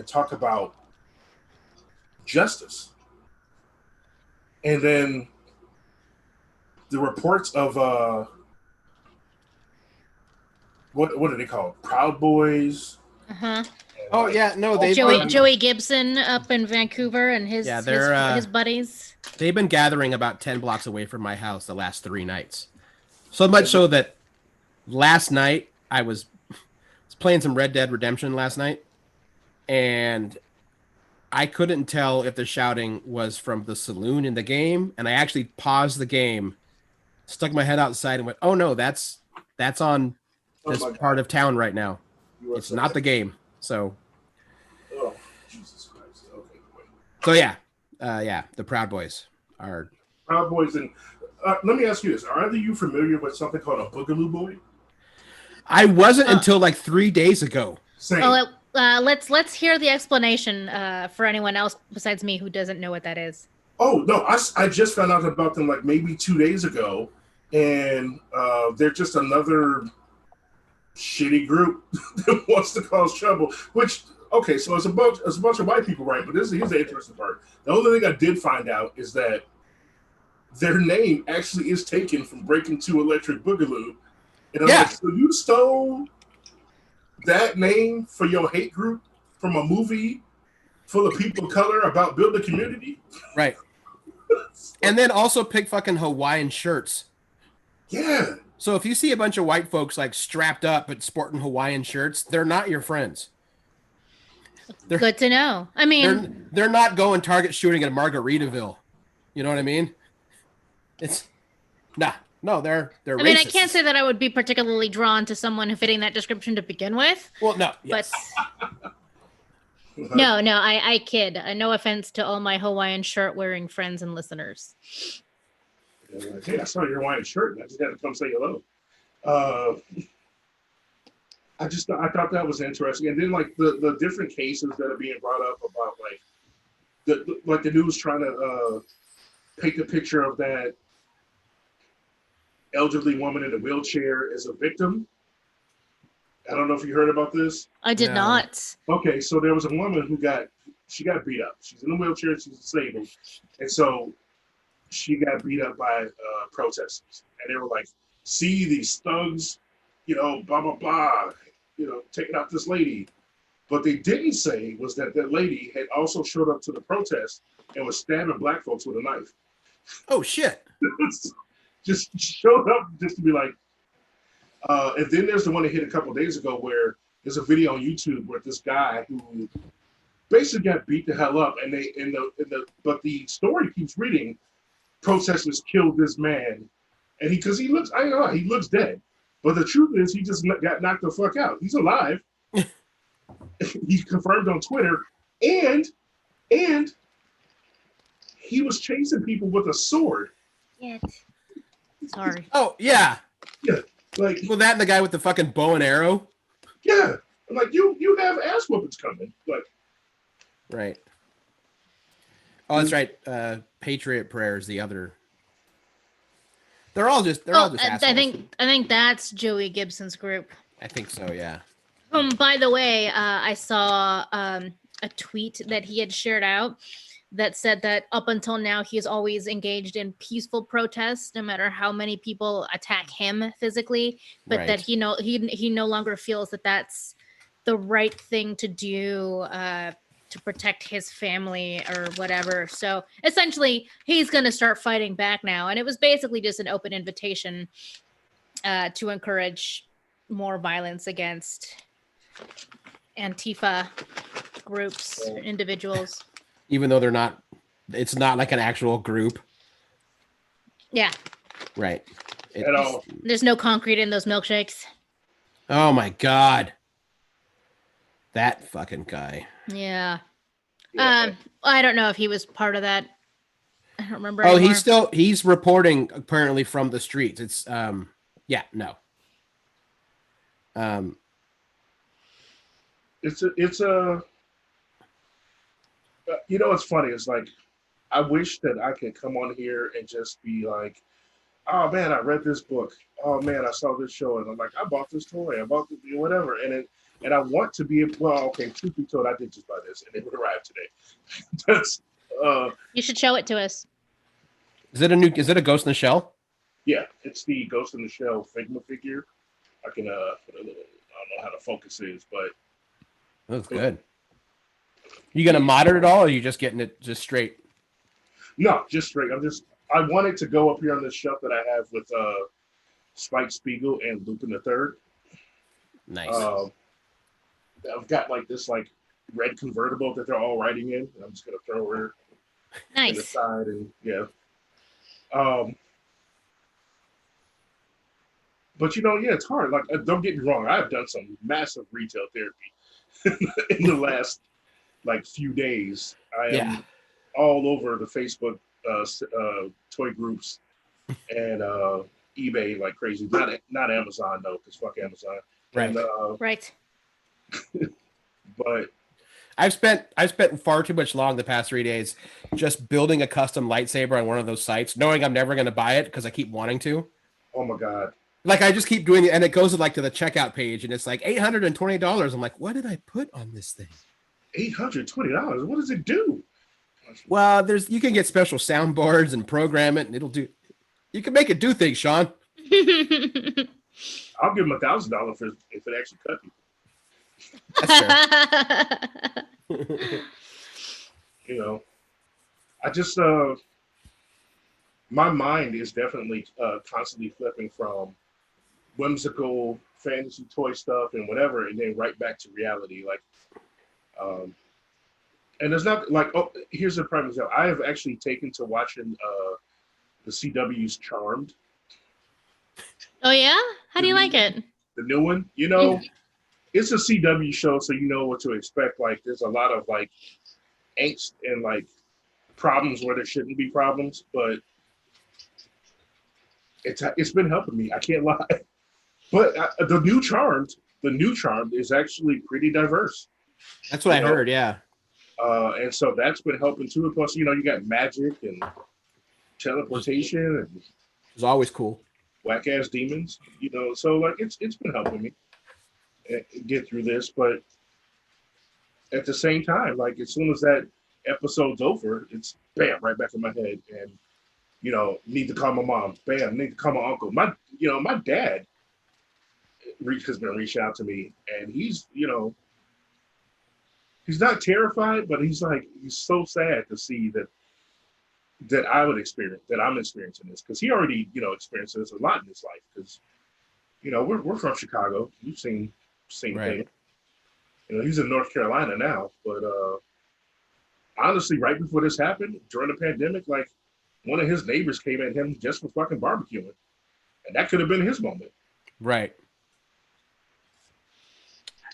talk about justice, and then the reports of what are they called? Proud Boys. Uh-huh. Oh yeah, no, they've Joey Gibson up in Vancouver and his buddies. They've been gathering about 10 blocks away from my house the last 3 nights. So much so that last night I was playing some Red Dead Redemption last night, and I couldn't tell if the shouting was from the saloon in the game, and I actually paused the game, stuck my head outside, and went, "Oh no, that's on this part of town right now. It's not the game." So, oh Jesus Christ! Okay, wait. So yeah, the Proud Boys are Proud Boys, and let me ask you this: are either you familiar with something called a Boogaloo Boy? I wasn't until like 3 days ago. Same. Let's hear the explanation for anyone else besides me who doesn't know what that is. Oh no, I just found out about them like maybe 2 days ago, and they're just another shitty group that wants to cause trouble. Which okay, so it's a bunch of white people, right? But here's the interesting part. The only thing I did find out is that their name actually is taken from Breaking 2 Electric Boogaloo. And I'm like, so you stole that name for your hate group from a movie full of people of color about building community? Right. And then also pick fucking Hawaiian shirts. Yeah. So if you see a bunch of white folks like strapped up but sporting Hawaiian shirts, they're not your friends. Good to know. I mean, they're not going target shooting at Margaritaville. You know what I mean? It's no, they're I racist. mean, I can't say that I would be particularly drawn to someone fitting that description to begin with. Well, no, yes. But no, I kid. No offense to all my Hawaiian shirt wearing friends and listeners. Hey, I saw your Hawaiian shirt. I just had to come say hello. I thought that was interesting, and then like the different cases that are being brought up about like the news trying to paint the picture of that elderly woman in a wheelchair as a victim. I don't know if you heard about this. I did not. Okay, so there was a woman who got beat up. She's in a wheelchair. She's disabled, and so she got beat up by protesters, and they were like, "See these thugs, blah blah blah, taking out this lady." What they didn't say was that lady had also showed up to the protest and was stabbing black folks with a knife. Oh shit! Just showed up just to be like. And then there's the one that hit a couple of days ago where there's a video on YouTube where this guy who basically got beat the hell up, and but the story keeps reading, protesters killed this man, and he looks dead, but the truth is he just got knocked the fuck out. He's alive. He's confirmed on Twitter, and he was chasing people with a sword. Yeah. Sorry. Oh yeah. Yeah. Like, well, that and the guy with the fucking bow and arrow. Yeah, I'm like you have ass whoopings coming. Like, right. Oh, that's right. Patriot Prayer is the other. They're all just assholes. I think that's Joey Gibson's group. I think so. Yeah. By the way, I saw a tweet that he had shared out that said that up until now he has always engaged in peaceful protests, no matter how many people attack him physically. But that Right. he no longer feels that that's the right thing to do to protect his family or whatever. So essentially, he's going to start fighting back now, and it was basically just an open invitation to encourage more violence against Antifa groups, individuals. Even though they're not, it's not like an actual group. Yeah, Right. It, And there's no concrete in those milkshakes. oh my God. That fucking guy. Yeah. yeah, I don't know if he was part of that. I don't remember Oh, anymore. he's reporting apparently from the streets. It's yeah, no. Um it's a you know what's funny? It's like I wish that I could come on here and just be like, oh man, I read this book. Oh man, I saw this show, and I'm like, I bought this toy, I bought this, whatever, and I want to be well. Okay, truth be told, I did just buy this, and it would arrive today. That's You should show it to us. is it a Ghost in the Shell? yeah, it's the Ghost in the Shell Figma figure. I can I don't know how the focus is, but That's good. You gonna mod it at all, or are you just getting it just straight? no, just straight. I wanted to go up here on this shelf that I have with Spike Spiegel and Lupin the Third. Nice. I've got like this like red convertible that they're all riding in, and I'm just gonna throw her in the Nice. side, and yeah. Um, but yeah, it's hard. Like, don't get me wrong, I've done some massive retail therapy in the last like few days. I am Yeah. all over the Facebook toy groups and eBay like crazy. Not Amazon though, because fuck Amazon. Right. And, Right. but I've spent far too much long the past 3 days just building a custom lightsaber on one of those sites, knowing I'm never gonna buy it because I keep wanting to. oh my god, Like I just keep doing it, and it goes like to the checkout page, and it's like $820. I'm like, what did I put on this thing? $820. What does it do? Well, you can get special soundboards and program it, and it'll do. You can make it do things, Sean. I'll give him $1,000 if it actually cut me. That's fair. I just my mind is definitely constantly flipping from whimsical fantasy toy stuff and whatever, and then right back to reality. Like, and there's not like, oh, here's a prime example. I have actually taken to watching the CW's Charmed. Oh yeah? How do you like it? The new one, it's a CW show, so you know what to expect. Like, there's a lot of like angst and like problems where there shouldn't be problems, but it's been helping me. I can't lie. But the new Charmed is actually pretty diverse. That's what I heard. Yeah. And so that's been helping too. Plus, you got magic and teleportation and It's always cool. whack ass demons. So like it's been helping me get through this. But at the same time, like as soon as that episode's over, it's bam right back in my head, and need to call my mom. Bam, need to call my uncle. My dad has been reaching out to me, and he's not terrified, but he's so sad to see that I'm experiencing this, because he already experienced this a lot in his life, because we're from Chicago. You've seen Right. things. He's in North Carolina now, but honestly, right before this happened, during the pandemic, like one of his neighbors came at him just for fucking barbecuing, and that could have been his moment. Right.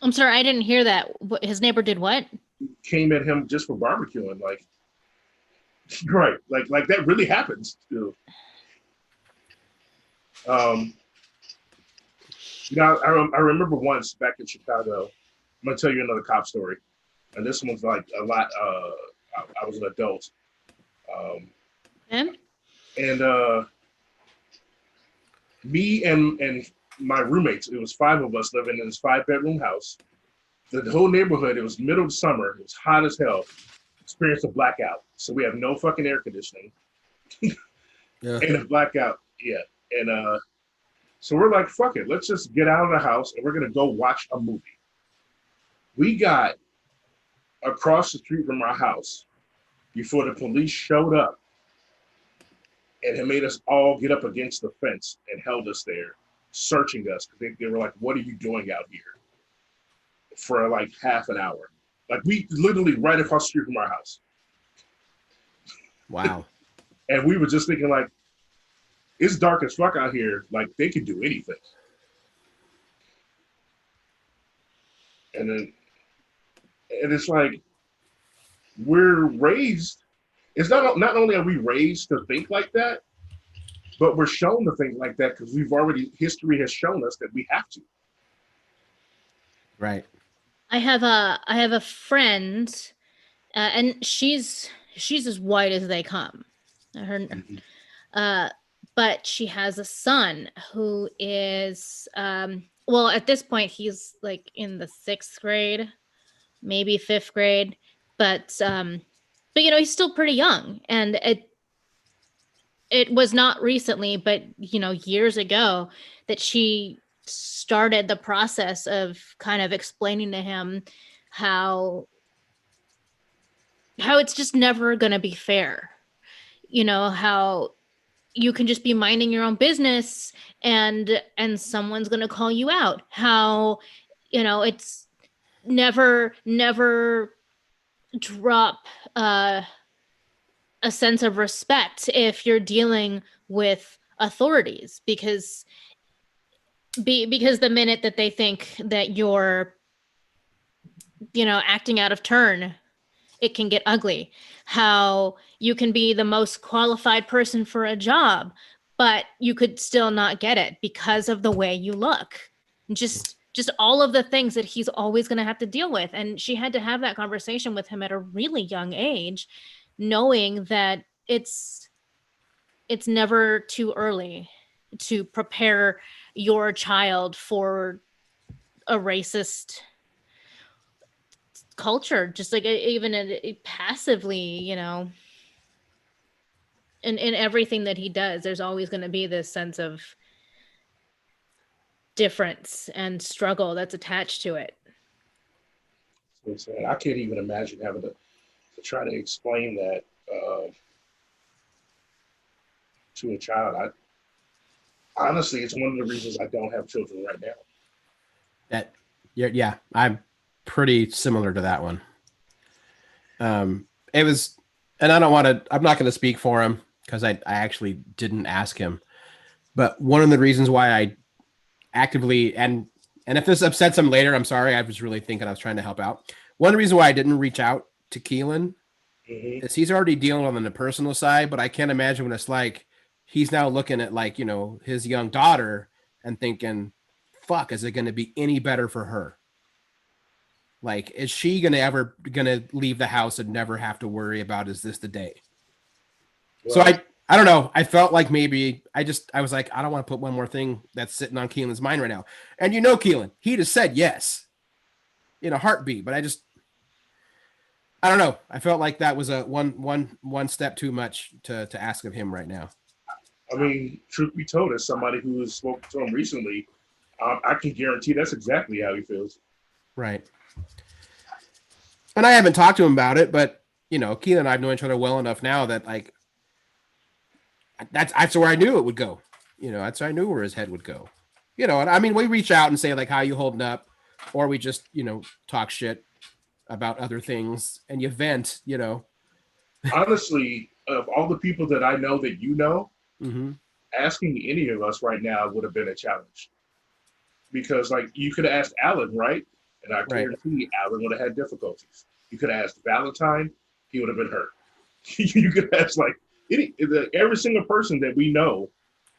I'm sorry, I didn't hear that. His neighbor did what? Came at him just for barbecuing, like right, like that really happens still. I remember once back in Chicago. I'm gonna tell you another cop story, and this one's like a lot. I was an adult, Him? and me and my roommates. It was 5 of us living in this 5-bedroom house. The whole neighborhood, it was middle of summer, it was hot as hell, experienced a blackout. So we have no fucking air conditioning Yeah. and a blackout. Yeah. And so we're like, fuck it, let's just get out of the house and we're gonna go watch a movie. We got across the street from our house before the police showed up and it made us all get up against the fence and held us there, searching us because they were like, "What are you doing out here?" For like half an hour. Like we literally right across the street from our house. Wow. And we were just thinking like, it's dark as fuck out here. Like they could do anything. And then, and it's like we're raised. It's not only are we raised to think like that, but we're shown to think like that because history has shown us that we have to. Right. I have a friend, and she's as white as they come. Her, but she has a son who is well, at this point he's like in the 6th grade, maybe 5th grade, but you know, he's still pretty young, and it was not recently, but you know, years ago that she started the process of kind of explaining to him how it's just never going to be fair. You know, how you can just be minding your own business and someone's going to call you out. How, you know, it's never drop a sense of respect if you're dealing with authorities, because the minute that they think that you're, you know, acting out of turn, it can get ugly. How you can be the most qualified person for a job, but you could still not get it because of the way you look. Just all of the things that he's always going to have to deal with. And she had to have that conversation with him at a really young age, knowing that it's never too early to prepare your child for a racist culture, just like even passively, you know, in everything that he does, there's always going to be this sense of difference and struggle that's attached to it. So I can't even imagine having to try to explain that to a child. Honestly, it's one of the reasons I don't have children right now. That, yeah, I'm pretty similar to that one. It was, and I'm not going to speak for him because I actually didn't ask him. But one of the reasons why I actively, and if this upsets him later, I'm sorry. I was really thinking I was trying to help out. One of the reasons why I didn't reach out to Keelan is he's already dealing on the personal side, but I can't imagine what it's like. He's now looking at, like, you know, his young daughter and thinking, fuck, is it going to be any better for her? Like, is she ever gonna leave the house and never have to worry about, is this the day? Well, so I don't know. I felt like maybe I was like, I don't want to put one more thing that's sitting on Keelan's mind right now. And you know, Keelan, he just said yes in a heartbeat, but I don't know. I felt like that was a one step too much to ask of him right now. I mean, truth be told, as somebody who has spoken to him recently, I can guarantee that's exactly how he feels. Right. And I haven't talked to him about it, but you know, Keelan and I know each other well enough now that, like, that's where I knew it would go. You know, that's where I knew where his head would go. You know, and I mean, we reach out and say, like, how you holding up, or we just, you know, talk shit about other things and you vent, you know. Honestly, of all the people that I know that you know, asking any of us right now would have been a challenge. Because, like, you could have asked Alan, right? And I guarantee Alan would have had difficulties. You could have asked Valentine, he would have been hurt. You could ask, like, every single person that we know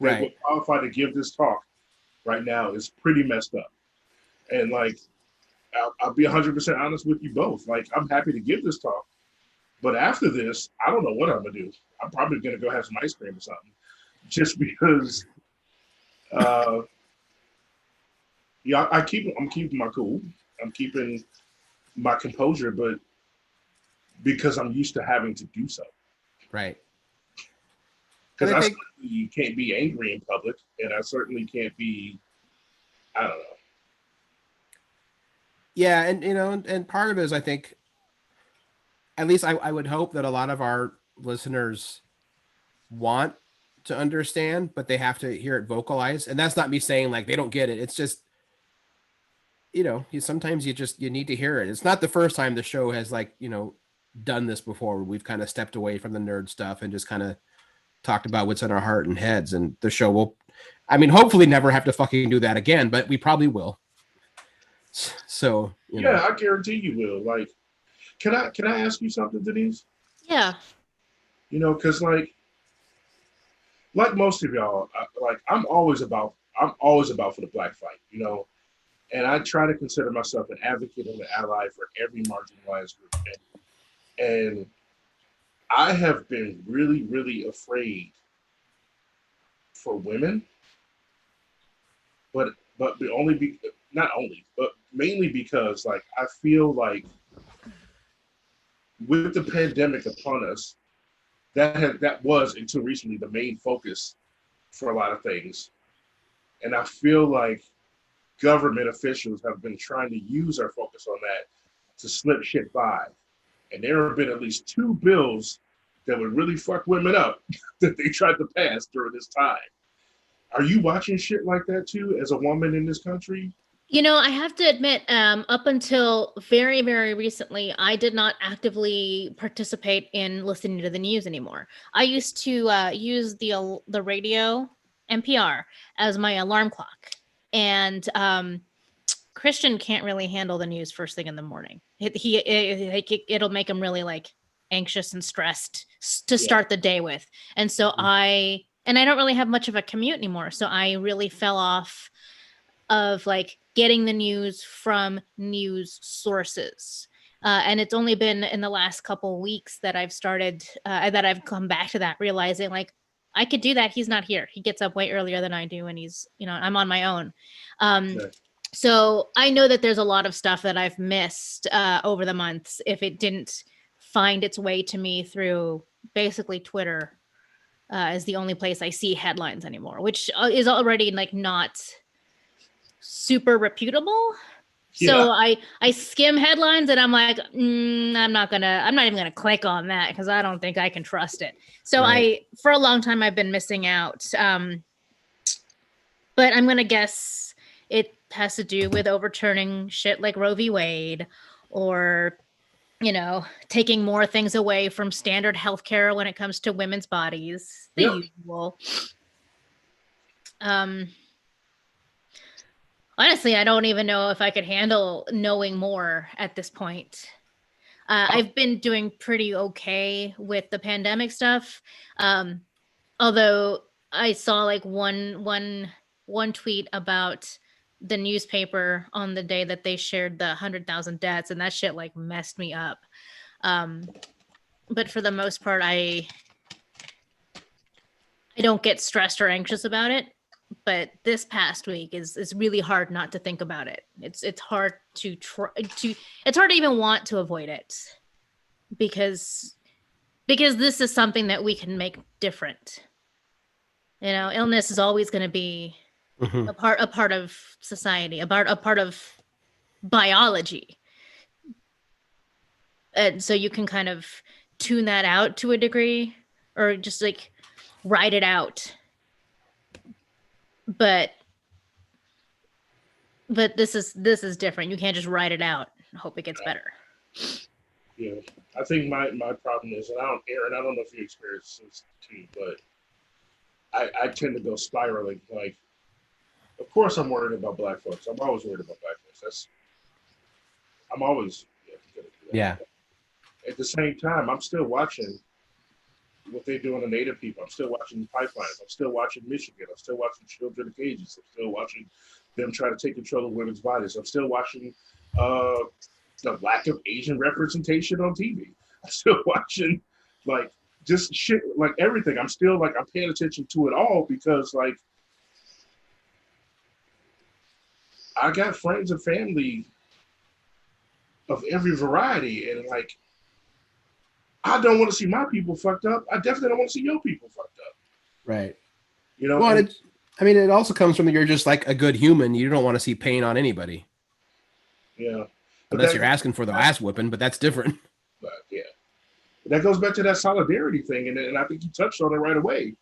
that would qualify to give this talk right now is pretty messed up. And, like, I'll be 100% honest with you both. Like, I'm happy to give this talk, but after this, I don't know what I'm gonna do. I'm probably gonna go have some ice cream or something, just because. Yeah, I'm keeping my cool. I'm keeping my composure, but because I'm used to having to do so. Right. Because And I I think, certainly can't be angry in public, and I certainly can't be, I don't know. yeah, and and part of it is I think, at least I would hope that a lot of our listeners want to understand, but they have to hear it vocalized. And that's not me saying like they don't get it. It's just, sometimes you need to hear it. It's not the first time the show has like, done this before. We've kind of stepped away from the nerd stuff and just kind of talked about what's in our heart and heads. And the show will, I mean, hopefully never have to fucking do that again, but we probably will. So, Yeah, I guarantee you will. Like, can I ask you something, Denise? Yeah. Because like most of y'all, I'm always about for the black fight. And I try to consider myself an advocate and an ally for every marginalized group. And I have been really, really afraid for women, but not only, but mainly because like I feel like with the pandemic upon us, that was until recently the main focus for a lot of things. And I feel like government officials have been trying to use our focus on that to slip shit by. And there have been at least 2 bills that would really fuck women up that they tried to pass during this time. Are you watching shit like that too as a woman in this country? I have to admit, up until very, very recently, I did not actively participate in listening to the news anymore. I used to use the radio, NPR, as my alarm clock, and Christian can't really handle the news first thing in the morning. It'll make him really like anxious and stressed to Yeah. start the day with, and so Mhm. I don't really have much of a commute anymore, so I really fell off of like getting the news from news sources. And it's only been in the last couple weeks that I've come back to that, realizing like I could do that. He's not here. He gets up way earlier than I do, and I'm on my own. Yeah. So I know that there's a lot of stuff that I've missed over the months if it didn't find its way to me through basically Twitter. Is the only place I see headlines anymore, which is already like not super reputable. So Yeah. I skim headlines and I'm like, I'm not even gonna click on that because I don't think I can trust it. So Right. for a long time I've been missing out. But I'm gonna guess it has to do with overturning shit like Roe v. Wade, or taking more things away from standard healthcare when it comes to women's bodies. The Yep. usual. Honestly, I don't even know if I could handle knowing more at this point. I've been doing pretty okay with the pandemic stuff. Although I saw like one tweet about the newspaper on the day that they shared the 100,000 deaths, and that shit like messed me up. But for the most part, I don't get stressed or anxious about it. But this past week is really hard not to think about it. It's hard to it's hard to even want to avoid it because this is something that we can make different. Illness is always going to be Mhm. a part of society, a part of biology. And so you can kind of tune that out to a degree, or just like write it out. But this is different. You can't just write it out and hope it gets better. Yeah. I think my problem is, and Aaron, I don't know if you experience this too, but I tend to go spiraling. Like, of course, I'm worried about black folks. I'm always worried about black folks. I'm always gonna do that. Yeah. At the same time, I'm still watching what they do on the Native people. I'm still watching pipelines. I'm still watching Michigan. I'm still watching children in cages. I'm still watching them try to take control of women's bodies. I'm still watching the lack of Asian representation on TV. I'm still watching like just shit, like everything. I'm paying attention to it all because like I got friends and family of every variety, and like I don't want to see my people fucked up. I definitely don't want to see your people fucked up. Right. You know, Well, and I mean, it also comes from you're just like a good human. You don't want to see pain on anybody yeah, but unless you're asking for the ass whooping, but that's different. but yeah, that goes back to that solidarity thing, and I think you touched on it right away.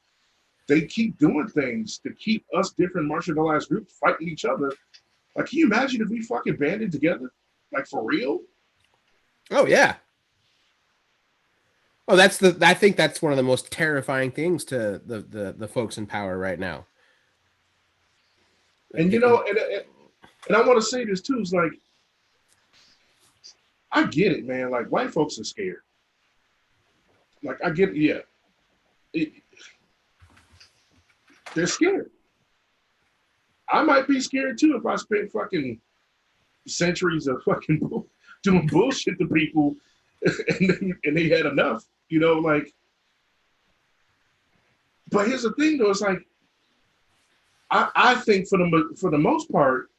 They keep doing things to keep us different marginalized groups fighting each other. Like, can you imagine if we fucking banded together, like for real? Oh yeah. Oh, I think that's one of the most terrifying things to the folks in power right now. And you know, and I want to say this too. It's like I get it, man. Like white folks are scared. Like I get, yeah, it, they're scared. I might be scared too if I spent fucking centuries of fucking doing bullshit to people, and they had enough. You know, like. But here's the thing, though. It's like I think for the most part,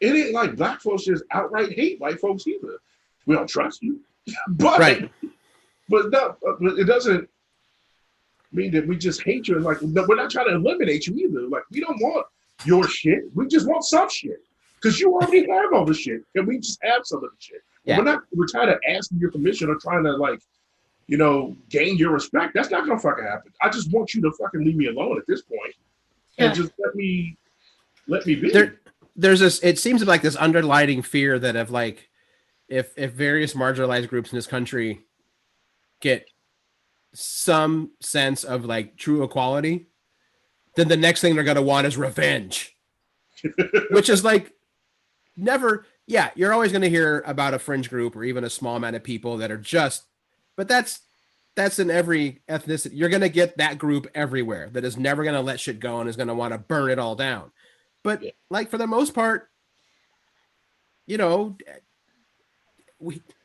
it ain't like black folks just outright hate white folks either. We don't trust you, but Right. but no, but it doesn't mean that we just hate you. And like no, we're not trying to eliminate you either. Like we don't want your shit. We just want some shit because you already have all the shit, and we just have some of the shit. Yeah. We're trying to ask your permission or trying to like gain your respect. That's not gonna fucking happen. I just want you to fucking leave me alone at this point and just let me be. There's this. It seems like this underlying fear that of like, if various marginalized groups in this country get some sense of like true equality, then the next thing they're gonna want is revenge, which is like never. Yeah, you're always gonna hear about a fringe group or even a small amount of people that are just, but that's in every ethnicity. You're gonna get that group everywhere that is never gonna let shit go and is gonna want to burn it all down. But like for the most part, we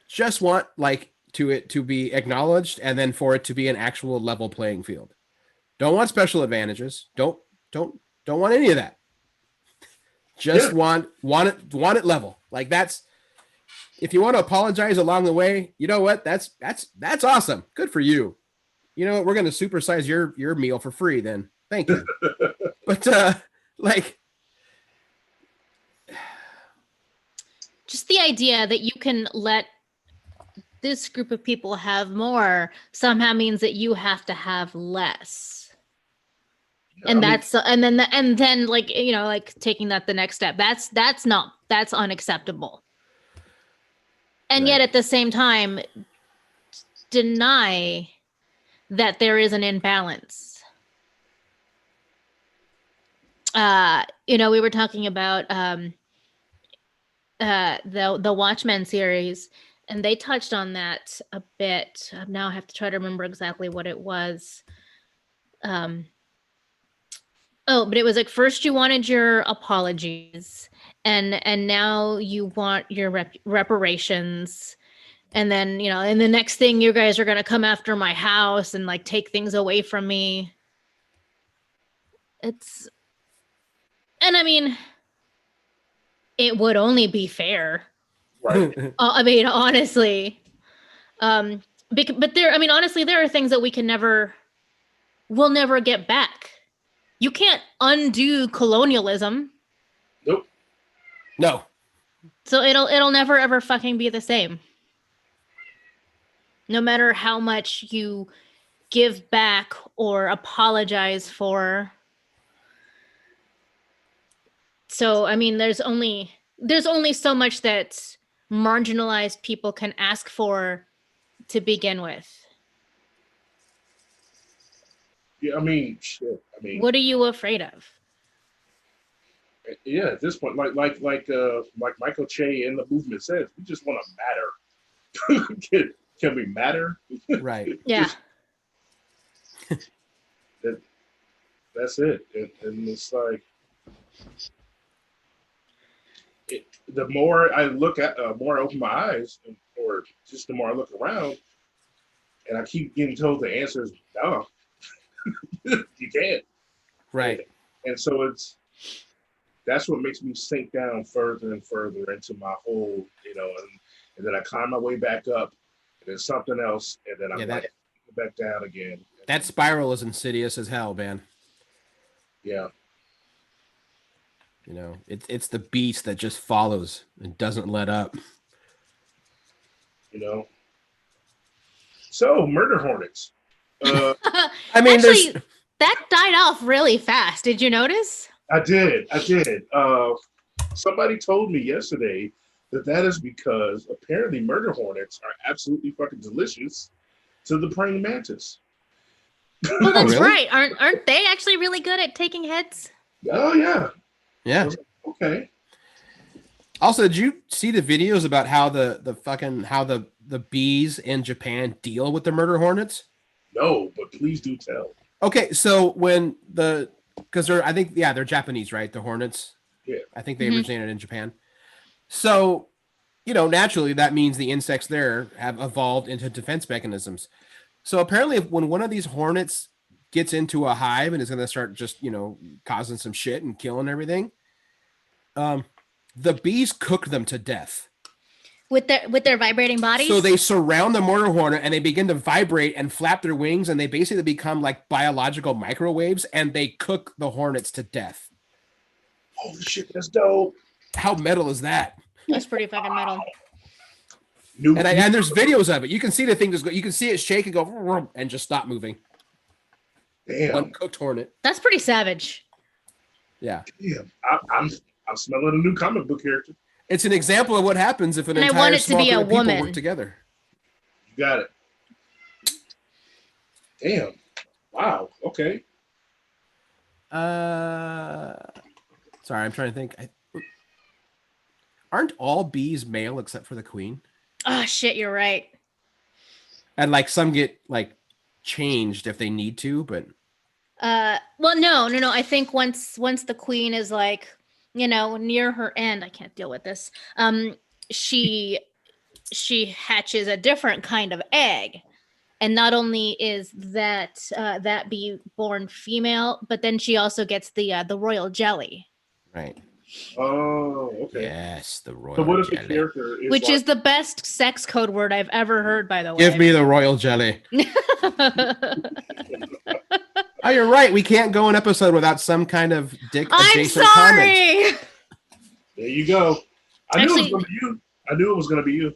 just want like to be acknowledged and then for it to be an actual level playing field. Don't want special advantages. Don't want any of that. Just want it level. Like that's, if you want to apologize along the way, you know what? That's awesome. Good for you. You know what? We're gonna supersize your meal for free then. Thank you. But like just the idea that you can let this group of people have more somehow means that you have to have less. And that's like like taking that the next step. That's unacceptable. And yet at the same time deny that there is an imbalance. We were talking about the Watchmen series, and they touched on that a bit. Now I have to try to remember exactly what it was. But it was like first you wanted your apologies, and now you want your reparations, and then and the next thing you guys are gonna come after my house and like take things away from me. And I mean, it would only be fair. Right. I mean, honestly, but honestly, there are things that we'll never get back. You can't undo colonialism. Nope. No. So it'll never ever fucking be the same. No matter how much you give back or apologize for. So, I mean, there's only so much that marginalized people can ask for to begin with. Yeah, I mean, shit. I mean, what are you afraid of? Yeah, at this point, like Michael Che in the movement says, we just want to matter. Can we matter? Right. Yeah. That's it. And it's like, the more I look at, more I open my eyes, or just the more I look around, and I keep getting told the answer is no. You can't. Right. And so that's what makes me sink down further and further into my hole, and then I climb my way back up, and then something else, and then I'm like back down again. That spiral is insidious as hell, man. Yeah. It's the beast that just follows and doesn't let up. So murder hornets. I mean, actually, that died off really fast. Did you notice? I did. Somebody told me yesterday that is because apparently murder hornets are absolutely fucking delicious to the praying mantis. Well, that's really? right. Aren't they actually really good at taking heads? Oh yeah. Yeah. Like, okay. Also, did you see the videos about how the bees in Japan deal with the murder hornets? No, but please do tell. Okay, so because they're Japanese, right? The hornets. Yeah. I think they originated in Japan. So, naturally that means the insects there have evolved into defense mechanisms. So apparently when one of these hornets gets into a hive and is going to start just, causing some shit and killing everything, the bees cook them to death. With their vibrating bodies? So they surround the murder hornet and they begin to vibrate and flap their wings, and they basically become like biological microwaves, and they cook the hornets to death. Holy shit, that's dope. How metal is that? That's pretty fucking metal. And there's videos of it. You can see the thing you can see it shake and go and just stop moving. Damn. One cooked hornet. That's pretty savage. Yeah. Damn. I'm smelling a new comic book character. It's an example of what happens if an entire small group of people work together. You got it. Damn. Wow. Okay. Sorry, I'm trying to think. Aren't all bees male except for the queen? Oh shit, you're right. And some get changed if they need to, but well, no. I think once the queen is near her end, I can't deal with this. She hatches a different kind of egg, and not only is that bee born female, but then she also gets the royal jelly. Right. Oh, okay. Yes, the royal. So what if jelly. the character is which is the best sex code word I've ever heard, by the way. Give me the royal jelly. Oh, you're right. We can't go an episode without some kind of dick adjacent I'm comment. sorry. There you go. I knew it was going to be you. I knew it was going to be you.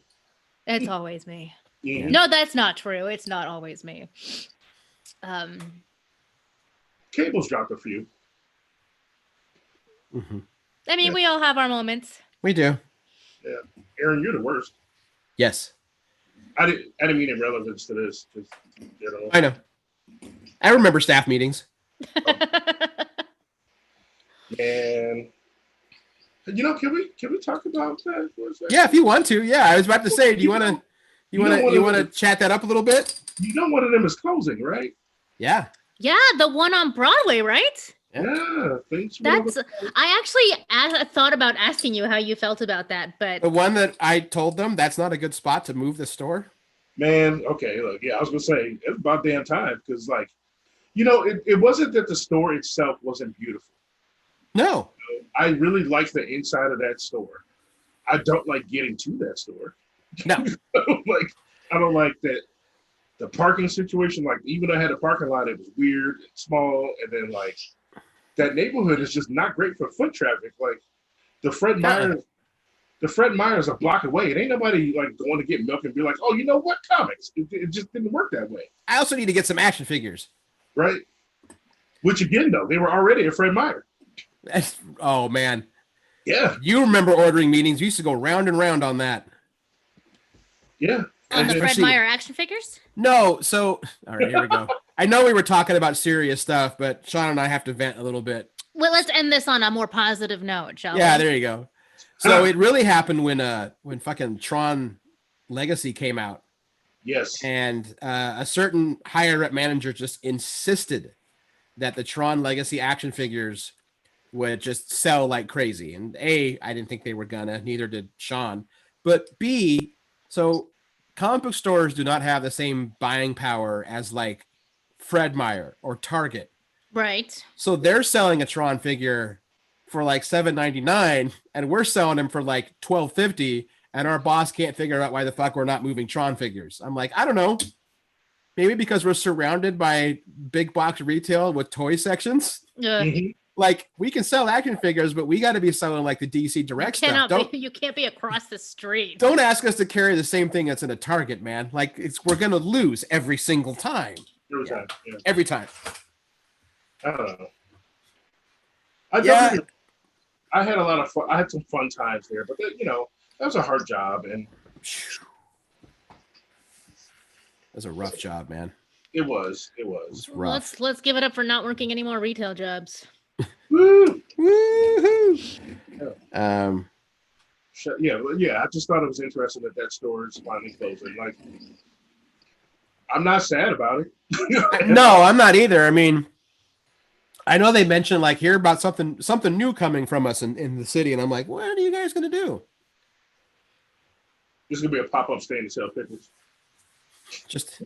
It's always me. Yeah. No, that's not true. It's not always me. Cable's dropped a few. Mm-hmm. I mean, we all have our moments. We do. Yeah. Aaron, you're the worst. Yes. I didn't mean in relevance to this. Just, I know. I remember staff meetings. Man. Can we talk about that for a second? Yeah, if you want to. Yeah, I was about to say, do you want to chat that up a little bit? One of them is closing, right? Yeah. Yeah, the one on Broadway, right? Yeah. Thanks. I actually thought about asking you how you felt about that, but The one that I told them, that's not a good spot to move the store. Man, okay, look, yeah, I was gonna say it's about damn time because, it wasn't that the store itself wasn't beautiful. No. I really like the inside of that store. I don't like getting to that store. No. I don't like that the parking situation. Even though I had a parking lot, it was weird and small, and then that neighborhood is just not great for foot traffic. The Fred Meyer's a block away. It ain't nobody going to get milk and be like, oh, you know what, comics. It just didn't work that way. I also need to get some action figures. Right. Which again, though, they were already at Fred Meyer. Oh man. Yeah. You remember ordering meetings? We used to go round and round on that. Yeah. on the Fred Meyer action figures? No. So, all right, here we go. I know we were talking about serious stuff, but Sean and I have to vent a little bit. Well, let's end this on a more positive note, shall we? Yeah, there you go. So it really happened when fucking Tron Legacy came out. Yes. And a certain higher up manager just insisted that the Tron Legacy action figures would just sell like crazy. And A, I didn't think they were gonna, neither did Sean. But B, so comic book stores do not have the same buying power as Fred Meyer or Target. Right. So they're selling a Tron figure for like $7.99, and we're selling them for like $12.50, and our boss can't figure out why the fuck we're not moving Tron figures. I'm like, I don't know. Maybe because we're surrounded by big box retail with toy sections. Mhm. Like, we can sell action figures, but we got to be selling like the DC Direct stuff. You can't be across the street. Don't ask us to carry the same thing that's in a Target, man. Like, we're gonna lose every single time. Every time. Yeah. Every time. I don't know. I had a lot of fun. I had some fun times there, but that was a hard job, and It was a rough job, man. it was. Rough. Let's give it up for not working any more retail jobs. Woo! Woohoo! Yeah. I just thought it was interesting that store is finally closing. Like, I'm not sad about it. No, I'm not either. I mean, I know they mentioned like hear about something new coming from us in the city, and I'm like, what are you guys gonna do? This is gonna be a pop-up stand to sell pickles. Just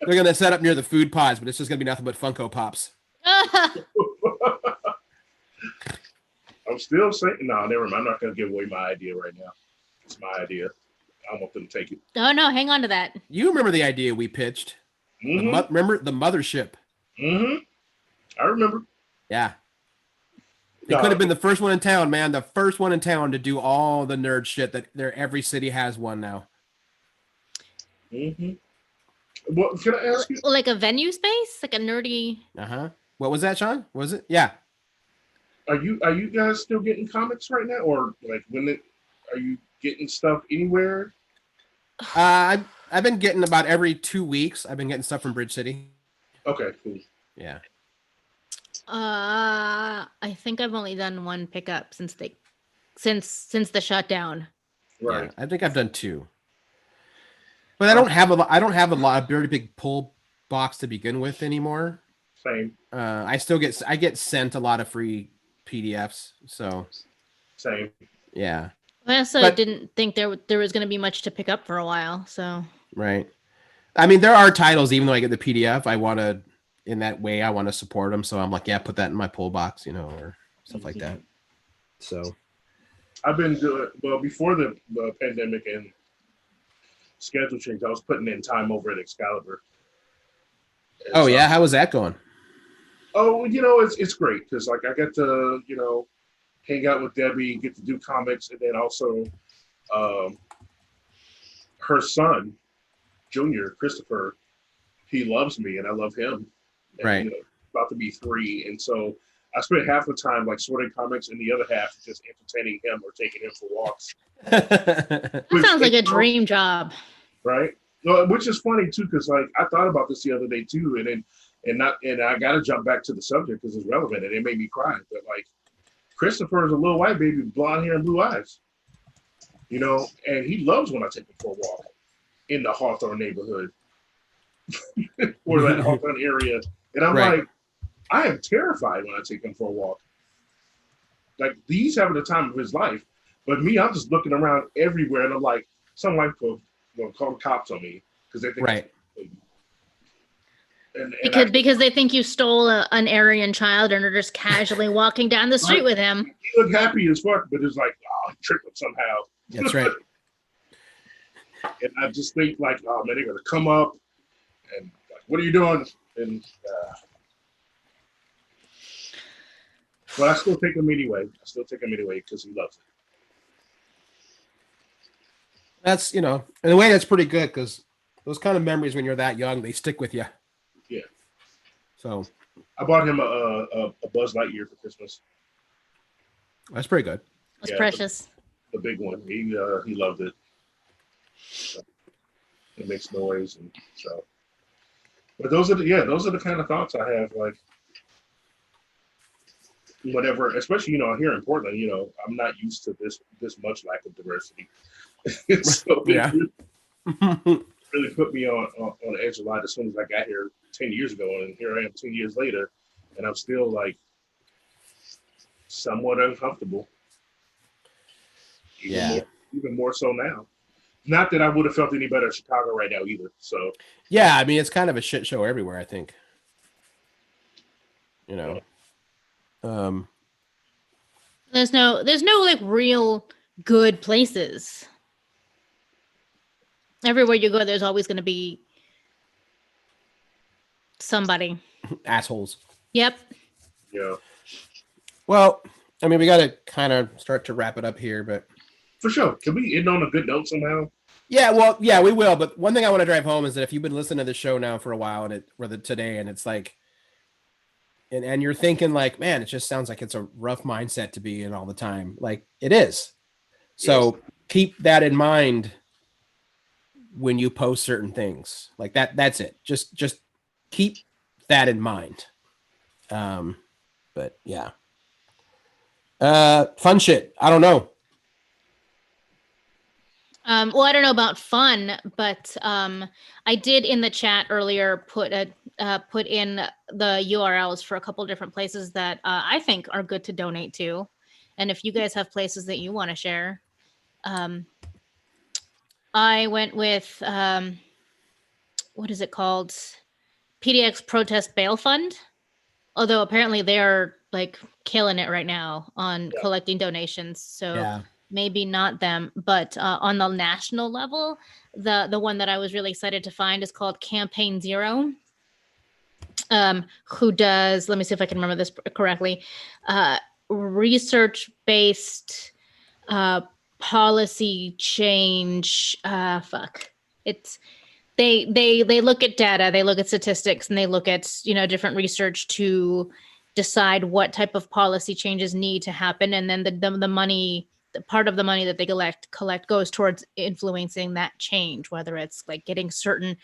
they're gonna set up near the food pods, but it's just gonna be nothing but Funko Pops. I'm still saying no. Never mind. I'm not gonna give away my idea right now. It's my idea. I want them to take it. Oh no, hang on to that. You remember the idea we pitched? Mm-hmm. Remember the mothership? Mm-hmm. I remember. Yeah. It could have been the first one in town, man. The first one in town to do all the nerd shit that every city has one now. Mm-hmm. Well, can I ask you? Like a venue space? Like a nerdy. Uh-huh. What was that, Sean? Was it? Yeah. Are you guys still getting comics right now, or like are you getting stuff anywhere? I've been getting about every 2 weeks. I've been getting stuff from Bridge City. Okay, cool. Yeah. I think I've only done one pickup since the shutdown. Right. Yeah, I think I've done 2. But I don't have a lot of very big pull box to begin with anymore. Same. I get sent a lot of free PDFs. So Same. yeah. I also didn't think there was going to be much to pick up for a while. So right. I mean, there are titles, even though I get the PDF, I want to support them. So I'm like, yeah, put that in my pull box, or stuff like that. So I've been doing well before the pandemic and schedule change. I was putting in time over at Excalibur. And yeah, how was that going? Oh, it's great because like I get to hang out with Debbie, get to do comics, and then also her son, Junior Christopher, he loves me and I love him. And, right. About to be 3, and so I spent half the time like sorting comics, and the other half just entertaining him or taking him for walks. That sounds like a dream job, right? No, which is funny too, because like I thought about this the other day too, and I got to jump back to the subject because it's relevant and it made me cry. But like Christopher is a little white baby with blonde hair and blue eyes, and he loves when I take him for a walk in the Hawthorne neighborhood or that Hawthorne area, and I'm right. like, I am terrified when I take him for a walk. Like he's having the time of his life, but me, I'm just looking around everywhere, and I'm like, some white folks will call the cops on me because they think right. Because they think you stole an Aryan child and are just casually walking down the street with him. He looked happy as fuck, but it's like, he tricked him somehow. That's right. And I just think like, oh man, they're gonna come up and like, what are you doing? And but I still take him anyway. Because he loves it. That's in a way that's pretty good because those kind of memories when you're that young, they stick with you. Yeah. So I bought him a Buzz Lightyear for Christmas. That's pretty good. That's precious. The big one. He loved it. So, it makes noise and so. But those are the kind of thoughts I have. Like whatever, especially here in Portland. I'm not used to this much lack of diversity. So yeah. Really put me on the edge a lot as soon as I got here 10 years ago, and here I am 10 years later, and I'm still like somewhat uncomfortable. Even more so now. Not that I would have felt any better in Chicago right now either. So yeah, I mean it's kind of a shit show everywhere, I think. Um, There's no like real good places. Everywhere you go, there's always going to be somebody. assholes. Yep. Yeah, Well, I mean, we got to kind of start to wrap it up here, but for sure. Can we end on a good note somehow? yeah, well, yeah, we will. But one thing I want to drive home is that if you've been listening to the show now for a while and today, and it's like, and you're thinking like, man, it just sounds like it's a rough mindset to be in all the time. Like it is. Yes. So keep that in mind when you post certain things like that. That's it. Just keep that in mind. But yeah. Fun shit. I don't know. Well, I don't know about fun, but I did in the chat earlier put in the URLs for a couple different places that I think are good to donate to, and if you guys have places that you want to share, I went with what is it called? PDX Protest Bail Fund. Although apparently they're like killing it right now on Yeah. collecting donations, so Yeah. maybe not them. But on the national level, the one that I was really excited to find is called Campaign Zero. Who does? Let me see if I can remember this correctly. Research based policy change. Fuck. It's they look at data, they look at statistics, and they look at different research to decide what type of policy changes need to happen, and then the money, the part of the money that they collect goes towards influencing that change, whether it's like getting certain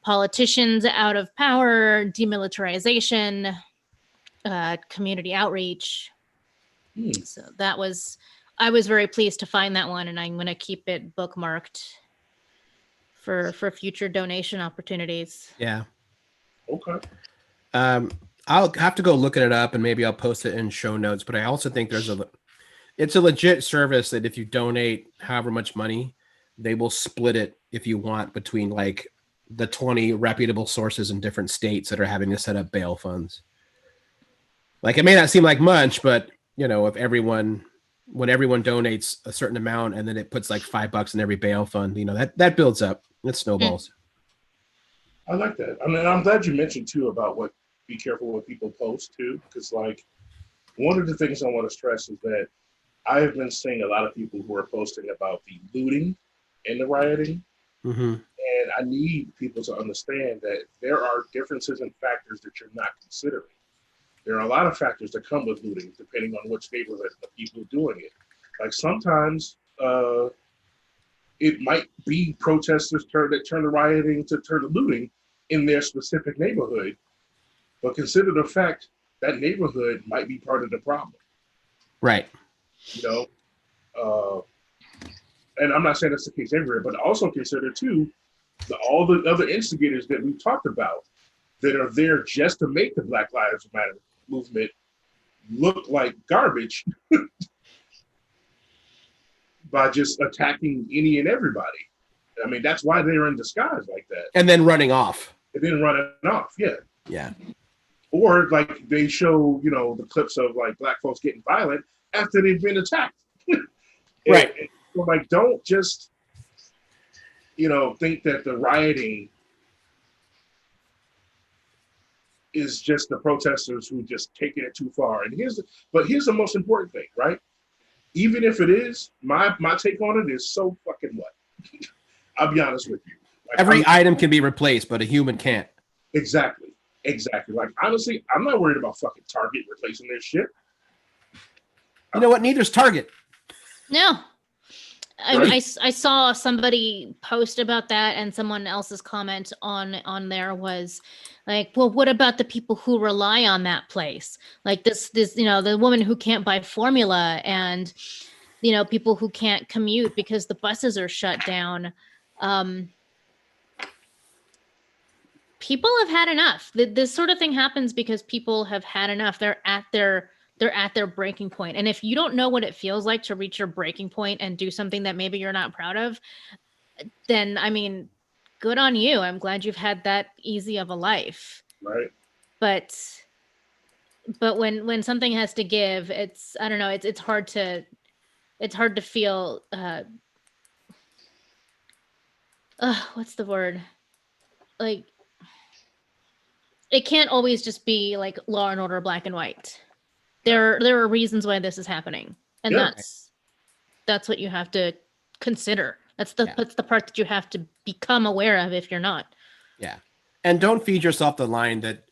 politicians out of power, demilitarization, community outreach. So that was, I was very pleased to find that one, and I'm going to keep it bookmarked for future donation opportunities. Yeah. Okay. I'll have to go looking it up and maybe I'll post it in show notes. But I also think it's a legit service that if you donate however much money, they will split it if you want between like the 20 reputable sources in different states that are having to set up bail funds. Like it may not seem like much, but if when everyone donates a certain amount and then it puts like $5 in every bail fund, that builds up. It snowballs. I like that. I mean, I'm glad you mentioned too about be careful what people post too, because like one of the things I want to stress is that I have been seeing a lot of people who are posting about the looting and the rioting. Mm-hmm. And I need people to understand that there are differences and factors that you're not considering. There are a lot of factors that come with looting, depending on which neighborhood the people doing it. Like sometimes it might be protesters that turn the rioting to turn the looting in their specific neighborhood, but consider the fact that neighborhood might be part of the problem. Right. And I'm not saying that's the case everywhere, but also consider too all the other instigators that we've talked about that are there just to make the Black Lives Matter movement look like garbage by just attacking any and everybody. I mean, that's why they're in disguise like that. And then running off. And then running off, yeah. Yeah. Or like they show, the clips of like Black folks getting violent after they've been attacked. Right. So like, don't just, think that the rioting is just the protesters who just taking it too far. And here's the most important thing, right? Even if it is, my take on it is so fucking what? I'll be honest with you. Like, every item can be replaced, but a human can't. Exactly. Like honestly, I'm not worried about fucking Target replacing their shit. You know what? Neither's Target. No. Right. I saw somebody post about that, and someone else's comment on there was like, well, what about the people who rely on that place? Like this the woman who can't buy formula, and people who can't commute because the buses are shut down. People have had enough. This sort of thing happens because people have had enough. They're at their breaking point. And if you don't know what it feels like to reach your breaking point and do something that maybe you're not proud of, then I mean, good on you. I'm glad you've had that easy of a life. Right. But but when something has to give, it's, I don't know, it's hard to feel what's the word? Like, it can't always just be like Law and Order black and white. There are reasons why this is happening, and Yeah. that's what you have to consider. That's Yeah. the part that you have to become aware of if you're not. Yeah. And don't feed yourself the line that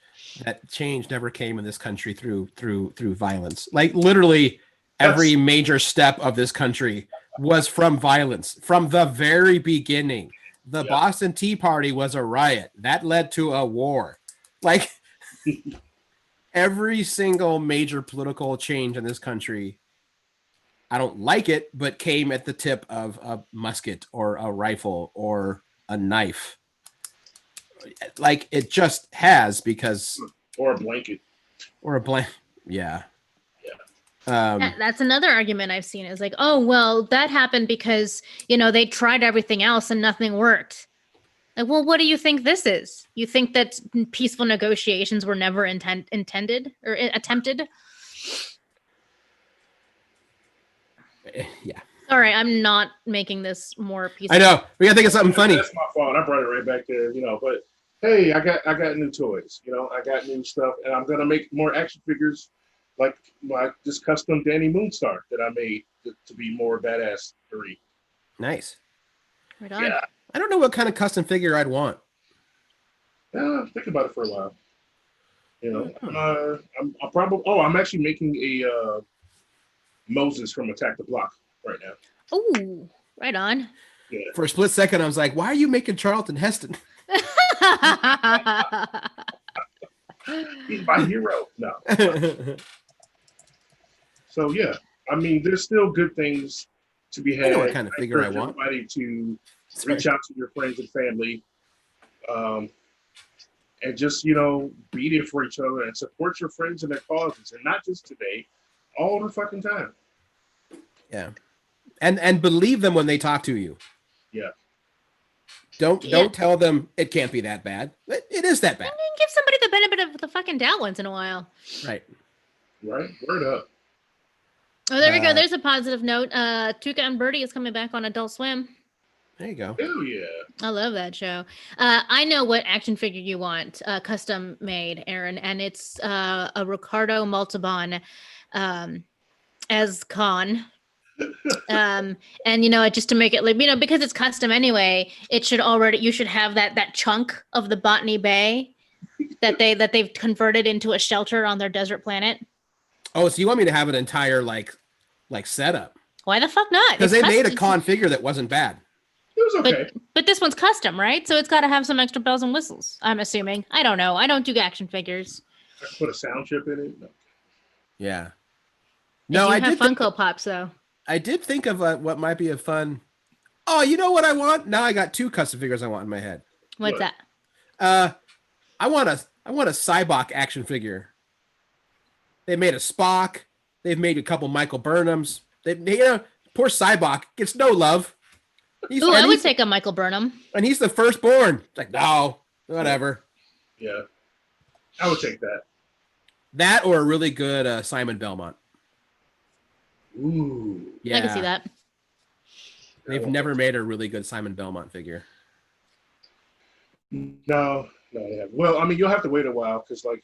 change never came in this country through violence. Like literally every major step of this country was from violence from the very beginning. The Boston Tea Party was a riot that led to a war. Like every single major political change in this country, I don't like it, but came at the tip of a musket or a rifle or a knife. Like it just has, because or a blanket yeah. That's another argument I've seen is like, oh well, that happened because they tried everything else and nothing worked. Like, well, what do you think this is? You think that peaceful negotiations were never intended or attempted? Yeah. Sorry, I'm not making this more peaceful. I know. We gotta think of something funny. That's my fault. I brought it right back there, but hey, I got new toys, I got new stuff, and I'm gonna make more action figures like this custom Danny Moonstar that I made to be more badass 3. Nice. Right on. Yeah. I don't know what kind of custom figure I'd want. Think about it for a while. I'm probably. Oh, I'm actually making a Moses from Attack the Block right now. Oh, right on. Yeah. For a split second, I was like, "Why are you making Charlton Heston?" He's my hero. No. So yeah, I mean, there's still good things to be had. I know what kind of figure I want. Everybody to reach out to your friends and family, and just be there for each other and support your friends and their causes, and not just today, all the fucking time. Yeah, and believe them when they talk to you. Yeah. Don't tell them it can't be that bad. It is that bad. I mean, give somebody the benefit of the fucking doubt once in a while. Right. Word up. Oh, there we go. There's a positive note. Tuca and Birdie is coming back on Adult Swim. There you go. Oh yeah. I love that show. I know what action figure you want, custom made, Aaron, and it's a Ricardo Montalban as Khan. And just to make it like because it's custom anyway, you should have that chunk of the Botany Bay that they've converted into a shelter on their desert planet. Oh, so you want me to have an entire like setup? Why the fuck not? Because they made a Khan figure that wasn't bad. It was okay. But this one's custom, right? So it's got to have some extra bells and whistles, I'm assuming. I don't know. I don't do action figures. I put a sound chip in it. No. Yeah. No, I have Funko Pops though. I did think of what might be a fun. Oh, you know what I want? Now I got 2 custom figures I want in my head. What's that? I want a Cybok action figure. They made a Spock. They've made a couple Michael Burnhams. Poor Cybok gets no love. I would take a Michael Burnham. And he's the firstborn. It's like, no, whatever. Yeah, I would take that. That or a really good Simon Belmont. Ooh. Yeah. I can see that. They've never made a really good Simon Belmont figure. No, they haven't. Well, I mean, you'll have to wait a while because, like,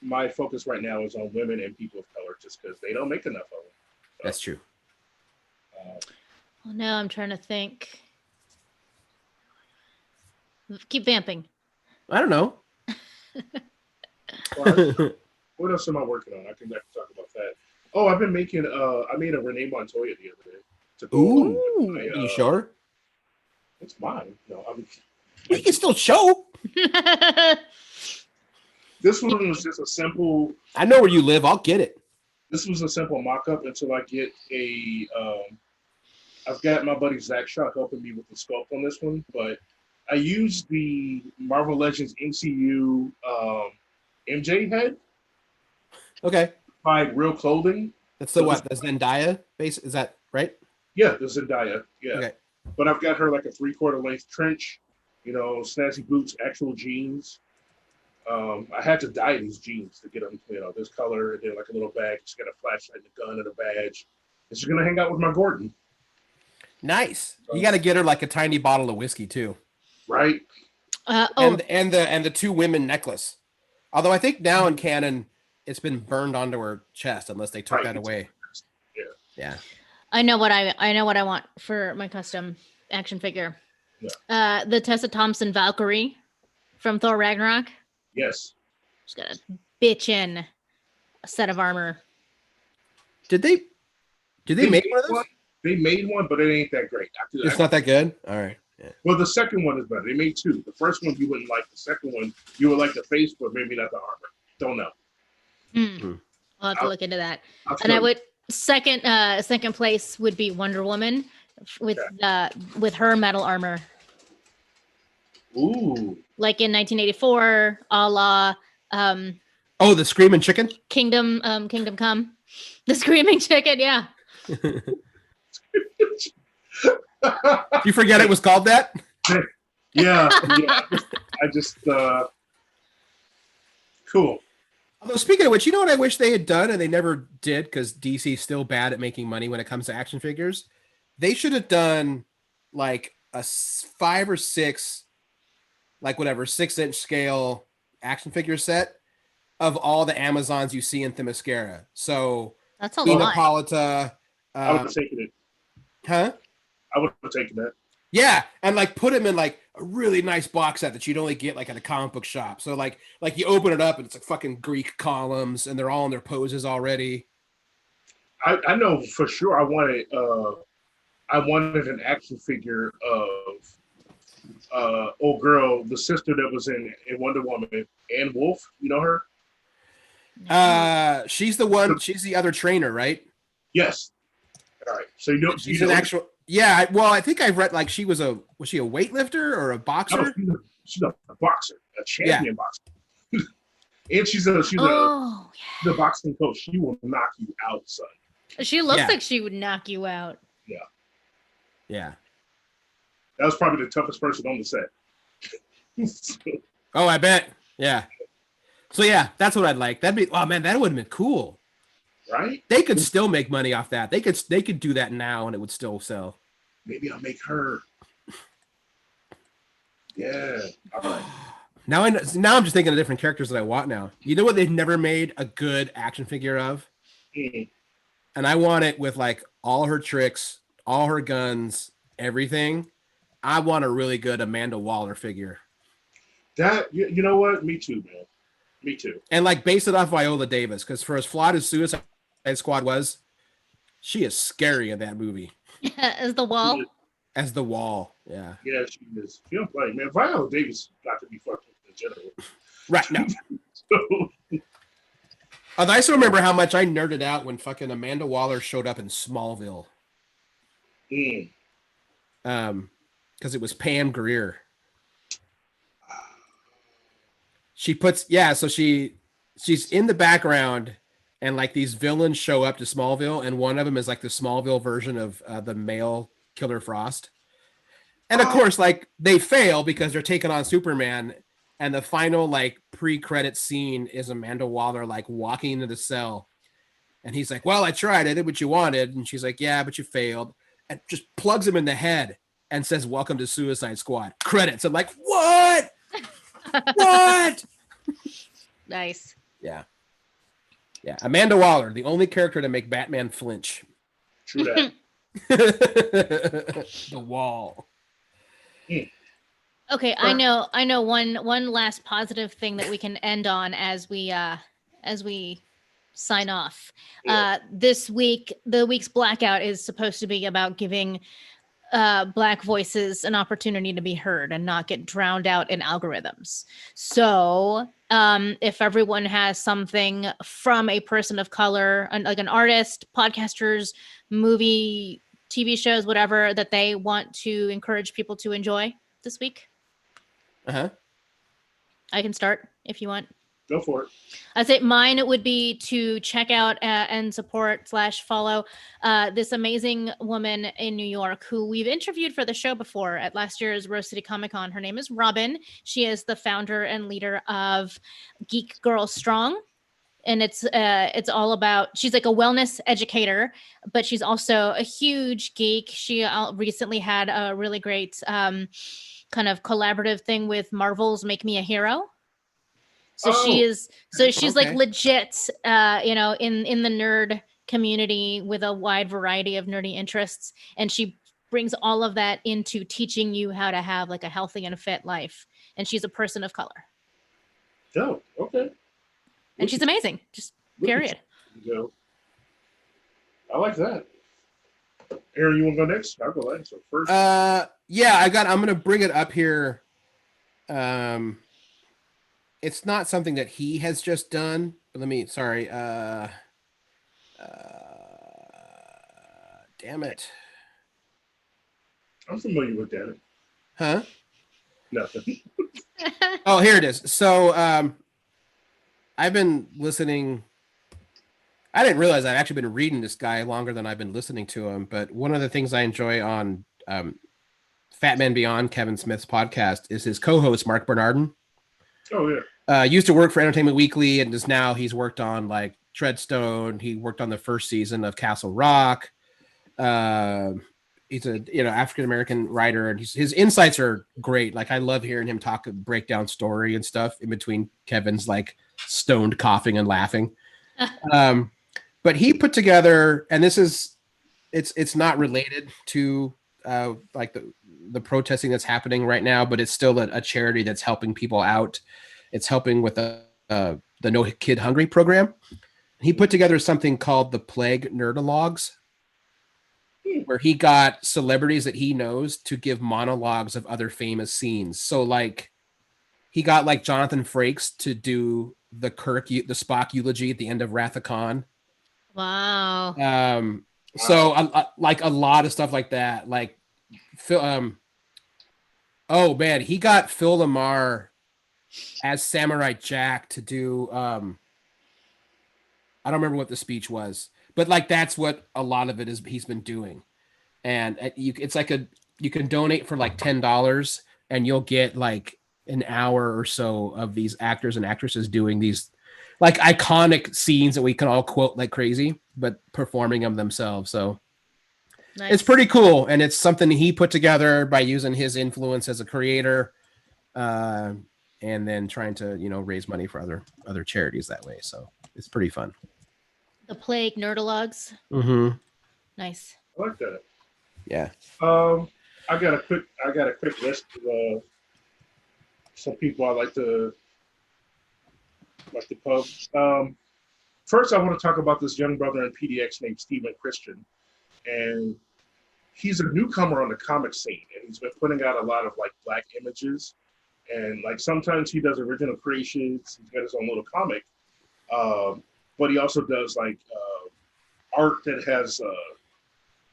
my focus right now is on women and people of color, just because they don't make enough of them. So, that's true. Well, now I'm trying to think. Keep vamping. I don't know. What else am I working on? I can talk about that. Oh, I've been making. I made a Renee Montoya the other day. Ooh, are you sure? It's mine. No, we can still show. This one was just a simple. I know where you live. I'll get it. This was a simple mock-up until I get a. I've got my buddy Zach Shaw helping me with the sculpt on this one, but I used the Marvel Legends MCU MJ head. Okay. By Real Clothing. That's the what? The Zendaya base? Is that right? Yeah, the Zendaya. Yeah. Okay. But I've got her like a 3/4 length trench, snazzy boots, actual jeans. I had to dye these jeans to get them, this color, and then like a little bag. She's got a flashlight, and a gun, and a badge. And she's gonna hang out with my Gordon. Nice. You got to get her like a tiny bottle of whiskey too, Right? and the two women necklace. Although I think now in canon, it's been burned onto her chest unless they took that away. Yeah. Yeah. I know what I want for my custom action figure. Yeah. The Tessa Thompson Valkyrie from Thor Ragnarok. Yes. She's got a bitchin' set of armor. Did they make one of those? They made one, but it ain't that great. It's not that good. All right. Yeah. Well, the second one is better. They made two. The first one you wouldn't like. The second one you would like the face, but maybe not the armor. Don't know. I'll have to look into that. And I would second place would be Wonder Woman with her metal armor. Ooh. Like in 1984, a la the Screaming Chicken? Kingdom Come. The Screaming Chicken, yeah. You forget it was called that? Yeah. I just cool. Although speaking of which, you know what I wish they had done and they never did because DC's still bad at making money when it comes to action figures. They should have done like a 5 or 6, like whatever, 6-inch scale action figure set of all the Amazons you see in Themyscira. So that's a lot. Hippolyta, I would have taken it. Huh? I would have taken that. Yeah, and like put them in like a really nice box set that you'd only get like at a comic book shop. So like you open it up and it's like fucking Greek columns and they're all in their poses already. I know for sure I wanted an action figure of old girl, the sister that was in Wonder Woman, Ann Wolf. You know her? She's the one. She's the other trainer, right? Yes. All right. So she's an actual. Yeah. Well, I think I've read like was she a weightlifter or a boxer? No, she's a boxer, a champion boxer, and she's a boxing coach. She will knock you out, son. She looks like she would knock you out. Yeah. Yeah. That was probably the toughest person on the set. Oh, I bet. Yeah. So yeah, that's what I'd like. That'd be. Oh man, that would have been cool. Right? They could still make money off that. They could do that now and it would still sell. Maybe I'll make her. Yeah. All right. Now I'm just thinking of different characters that I want now. You know what they've never made a good action figure of? And I want it with like all her tricks, all her guns, everything. I want a really good Amanda Waller figure. That you know what? Me too, man. Me too. And like base it off Viola Davis, because for as flawed as Suicide Squad was, she is scary in that movie. As the Wall. As the Wall, yeah. Yeah, she is. She don't play, man. Viola Davis got to be fucking in general. Right, no. Although I still remember how much I nerded out when fucking Amanda Waller showed up in Smallville. Because it was Pam Grier. So she's in the background and like these villains show up to Smallville and one of them is like the Smallville version of the male Killer Frost. And of course, like they fail because they're taking on Superman and the final like pre-credit scene is Amanda Waller like walking into the cell and he's like, well, I tried. I did what you wanted. And she's like, yeah, but you failed. And just plugs him in the head and says, welcome to Suicide Squad. Credits. I'm like, what? What? Nice. Yeah. Yeah. Amanda Waller, the only character to make Batman flinch. True that. The Wall. Okay, I know one last positive thing that we can end on as we sign off. This week, the week's blackout is supposed to be about giving Black voices an opportunity to be heard and not get drowned out in algorithms. So if everyone has something from a person of color, like an artist, podcasters, movie, TV shows, whatever, that they want to encourage people to enjoy this week. Uh-huh. I can start if you want. Go for it. I'd say mine would be to check out and support / follow this amazing woman in New York who we've interviewed for the show before at last year's Rose City Comic Con. Her name is Robin. She is the founder and leader of Geek Girl Strong. And it's all about, she's like a wellness educator, but she's also a huge geek. She recently had a really great kind of collaborative thing with Marvel's Make Me a Hero. So she's like Okay. legit, in the nerd community with a wide variety of nerdy interests, and she brings all of that into teaching you how to have like a healthy and fit life. And she's a person of color, Oh, okay. and she's amazing. Just period. Go. I like that. Aaron, you want to go next? I'll go next. So first. Yeah, I'm gonna bring it up here. It's not something that he has just done. But damn it. I'm familiar with that. Huh? Nothing. Oh, here it is. So, I've been listening. I didn't realize I've actually been reading this guy longer than I've been listening to him. But one of the things I enjoy on Fat Man Beyond, Kevin Smith's podcast, is his co-host Mark Bernardin. Oh yeah. Used to work for Entertainment Weekly, and he's worked on like Treadstone. He worked on the first season of Castle Rock. He's a African American writer, and his insights are great. Like I love hearing him break down story and stuff in between Kevin's like stoned coughing and laughing. But he put together, and it's not related to like the protesting that's happening right now, but it's still a charity that's helping people out. It's helping with the No Kid Hungry program. He put together something called the Plague Nerdalogs, where he got celebrities that he knows to give monologues of other famous scenes. So like he got like Jonathan Frakes to do the Spock eulogy at the end of Wrath of Khan. Wow. So like a lot of stuff like that. Like Phil, oh man, he got Phil Lamar as Samurai Jack to do I don't remember what the speech was, but like that's what a lot of it is he's been doing. And it's like you can donate for like $10 and you'll get like an hour or so of these actors and actresses doing these like iconic scenes that we can all quote like crazy, but performing them themselves. So Nice. It's pretty cool. And it's something he put together by using his influence as a creator. And then trying to, raise money for other charities that way. So it's pretty fun. The Plague Nerdalogs. Mm-hmm. Nice. I like that. Yeah. I got a quick list of some people I like to pub. First, I want to talk about this young brother in PDX named Stephen Christian, and he's a newcomer on the comic scene, and he's been putting out a lot of like Black images, and like sometimes he does original creations. He's got his own little comic, but he also does like art that has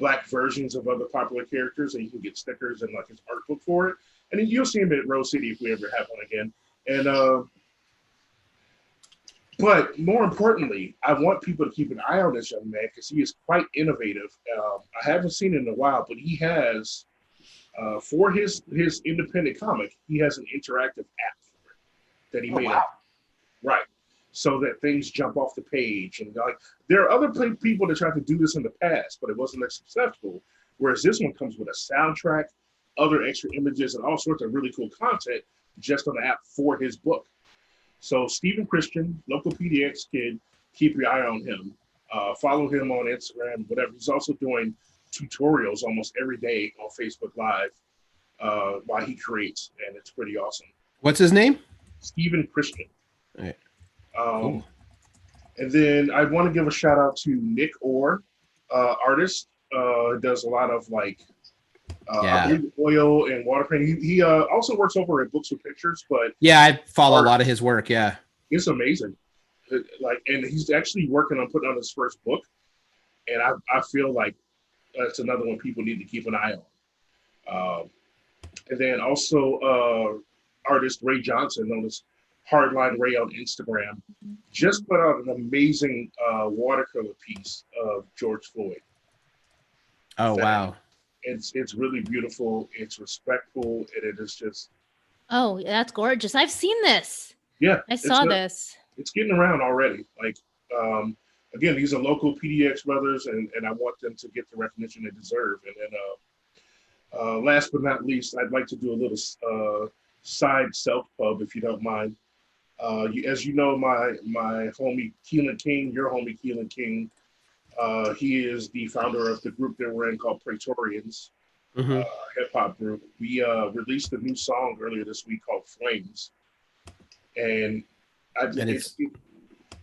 Black versions of other popular characters, and you can get stickers and like his art book for it. And then you'll see him at Rose City if we ever have one again. And but more importantly, I want people to keep an eye on this young man because he is quite innovative. I haven't seen it in a while, but he has for his independent comic, he has an interactive app for it that he made up. Right. So that things jump off the page. And like there are other people that tried to do this in the past, but it wasn't as successful. Whereas this one comes with a soundtrack, other extra images, and all sorts of really cool content just on the app for his book. So Stephen Christian, local PDX kid, keep your eye on him. Follow him on Instagram, whatever. He's also doing tutorials almost every day on Facebook Live while he creates, and it's pretty awesome. What's his name? Stephen Christian. All right. Cool. And then I want to give a shout out to Nick Orr, artist. Does a lot of like oil and water painting. He also works over at Books with Pictures, but yeah, I follow a lot of his work. Yeah, it's amazing. And he's actually working on putting on his first book, and I feel like that's another one people need to keep an eye on. And then also artist Ray Johnson, known as Hardline Ray on Instagram, just put out an amazing watercolor piece of George Floyd. Oh wow. It's really beautiful. It's respectful, and it is just Oh, that's gorgeous. I've seen this. yeah. I saw this. It's getting around already. Like again, these are local PDX brothers, and I want them to get the recognition they deserve. And then last but not least, I'd like to do a little side self pub, if you don't mind. As you know, my homie Keelan King, your homie Keelan King, he is the founder of the group that we're in called Praetorians, hip hop group. We released a new song earlier this week called Flames, and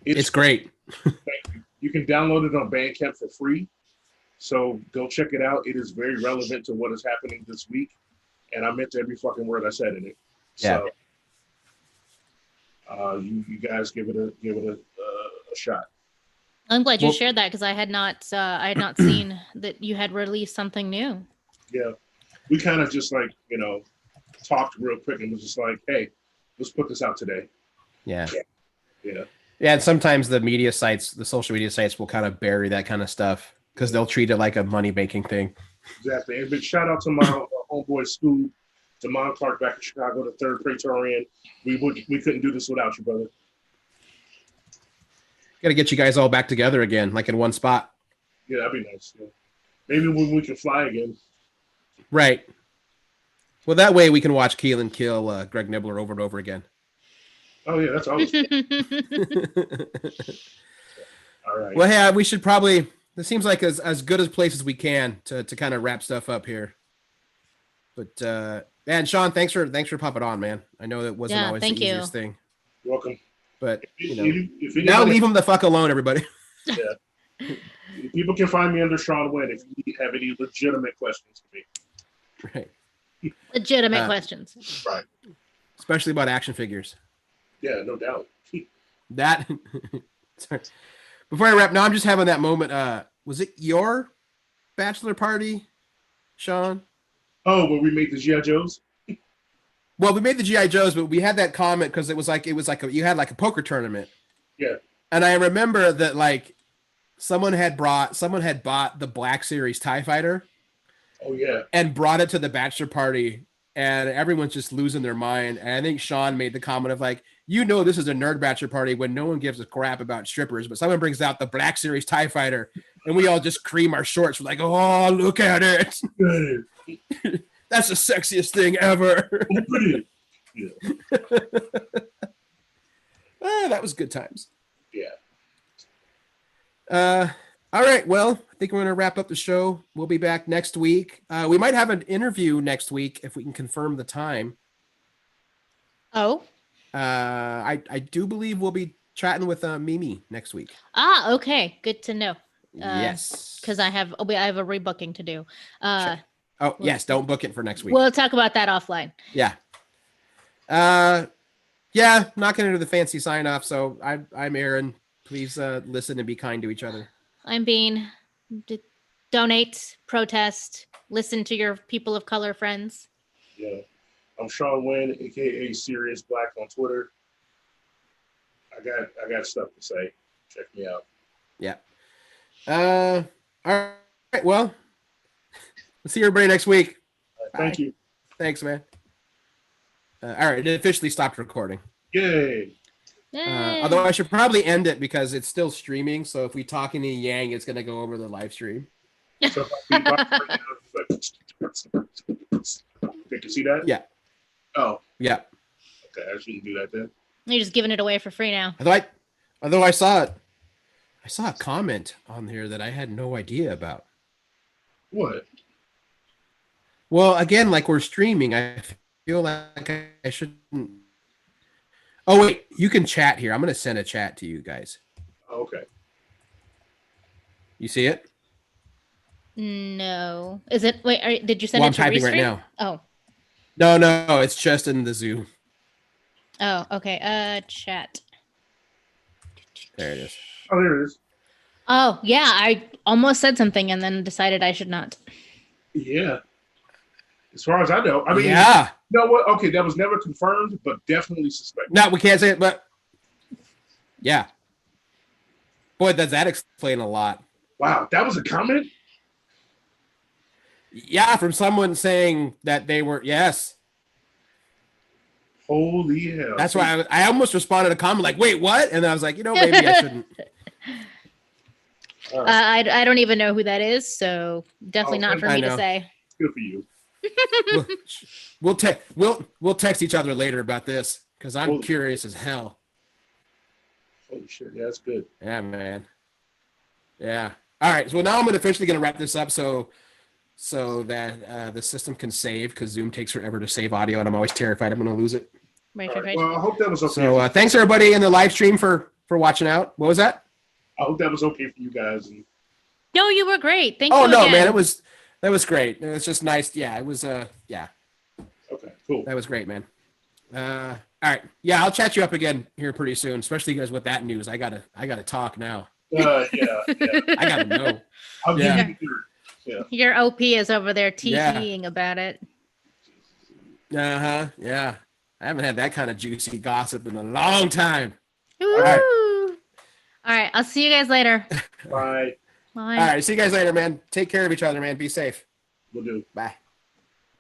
it's great. You can download it on Bandcamp for free, so go check it out. It is very relevant to what is happening this week, and I meant every fucking word I said in it. Yeah. So, you guys give it a shot. I'm glad you shared that because I had not seen that you had released something new. Yeah, we kind of just like talked real quick and was just like, hey, let's put this out today. Yeah. Yeah. Yeah, and sometimes the media sites, the social media sites will kind of bury that kind of stuff because they'll treat it like a money-making thing. Exactly. And big shout out to my homeboy Scoop, Damon Clark back in Chicago, the third Praetorian. We couldn't do this without you, brother. Got to get you guys all back together again, like in one spot. Yeah, that'd be nice. Yeah. Maybe when we can fly again. Right. Well, that way we can watch Keelan kill Greg Nibbler over and over again. Oh yeah, that's always all right. Well, hey, we should probably. This seems like as good a place as we can to kind of wrap stuff up here. But man, Sean, thanks for popping on, man. I know that wasn't always the easiest thing. You're welcome. But if now leave him the fuck alone, everybody. Yeah. People can find me under Sean Wynn if you have any legitimate questions for me. Right. Legitimate questions. Right. Especially about action figures. Yeah, no doubt. That. Sorry. Before I wrap, now I'm just having that moment. Was it your bachelor party, Sean? Oh, where we made the G.I. Joes? Well, we made the G.I. Joes, but we had that comment because it was like you had like a poker tournament. Yeah. And I remember that like someone had bought the Black Series TIE Fighter. Oh yeah. And brought it to the bachelor party, and everyone's just losing their mind. And I think Sean made the comment of like, this is a nerd bachelor party when no one gives a crap about strippers, but someone brings out the Black Series TIE Fighter, and we all just cream our shorts. We're like, oh, look at it. That's the sexiest thing ever. Yeah. That was good times. Yeah. All right. Well, I think we're going to wrap up the show. We'll be back next week. We might have an interview next week if we can confirm the time. Oh. I do believe we'll be chatting with Mimi next week. Ah, okay. Good to know. Yes. Because I have a rebooking to do. Sure. Oh, yes. Don't book it for next week. We'll talk about that offline. Yeah. Yeah. Not going to do the fancy sign off. So I'm Aaron. Please listen and be kind to each other. I'm Bean. Donate, protest, listen to your people of color friends. Yeah. I'm Sean Wynn, aka Serious Black on Twitter. I got stuff to say. Check me out. Yeah. All right. Well, we'll see everybody next week. Thank you. Thanks, man. All right. It officially stopped recording. Yay. Although I should probably end it because it's still streaming. So if we talk any yang, it's going to go over the live stream. So did you see that? Yeah. Oh. Yeah. Okay, I shouldn't do that then. You're just giving it away for free now. Although I saw it. I saw a comment on here that I had no idea about. What? Well, again, like we're streaming, I feel like I shouldn't. Oh, wait, you can chat here. I'm going to send a chat to you guys. Okay. You see it? No. Is it? Wait, did you send it to I'm typing Restream? right now. Oh. No, it's just in the Zoom. Oh, okay. Chat. There it is. Oh, there it is. Oh, yeah. I almost said something and then decided I should not. Yeah. As far as I know, I mean, yeah. you know what? Okay, that was never confirmed, but definitely suspected. No, we can't say it, but yeah. Boy, does that explain a lot. Wow, that was a comment. Yeah, from someone saying that they were, yes. Holy hell! That's why I almost responded to a comment like, wait, what? And I was like, maybe I shouldn't. I don't even know who that is, so definitely not for I me to know. say. Good for you. We'll text each other later about this because I'm curious as hell. Holy shit! Yeah, that's good. Yeah, man. Yeah. All right. So now I'm officially going to wrap this up so that the system can save because Zoom takes forever to save audio, and I'm always terrified I'm going to lose it. Right. Well, I hope that was okay. So thanks everybody in the live stream for watching out. What was that? I hope that was okay for you guys. No, you were great. Thank you. Oh no, again. man, that was great. It was just nice. Yeah, it was. Yeah. Okay, cool. That was great, man. All right. Yeah, I'll chat you up again here pretty soon, especially you guys with that news. I gotta talk now. Yeah. I gotta know. I'll give you the dirt. Your OP is over there TPing about it. Uh-huh. Yeah. I haven't had that kind of juicy gossip in a long time. All right. I'll see you guys later. Bye. Bye. All right. See you guys later, man. Take care of each other, man. Be safe. Will do. Bye.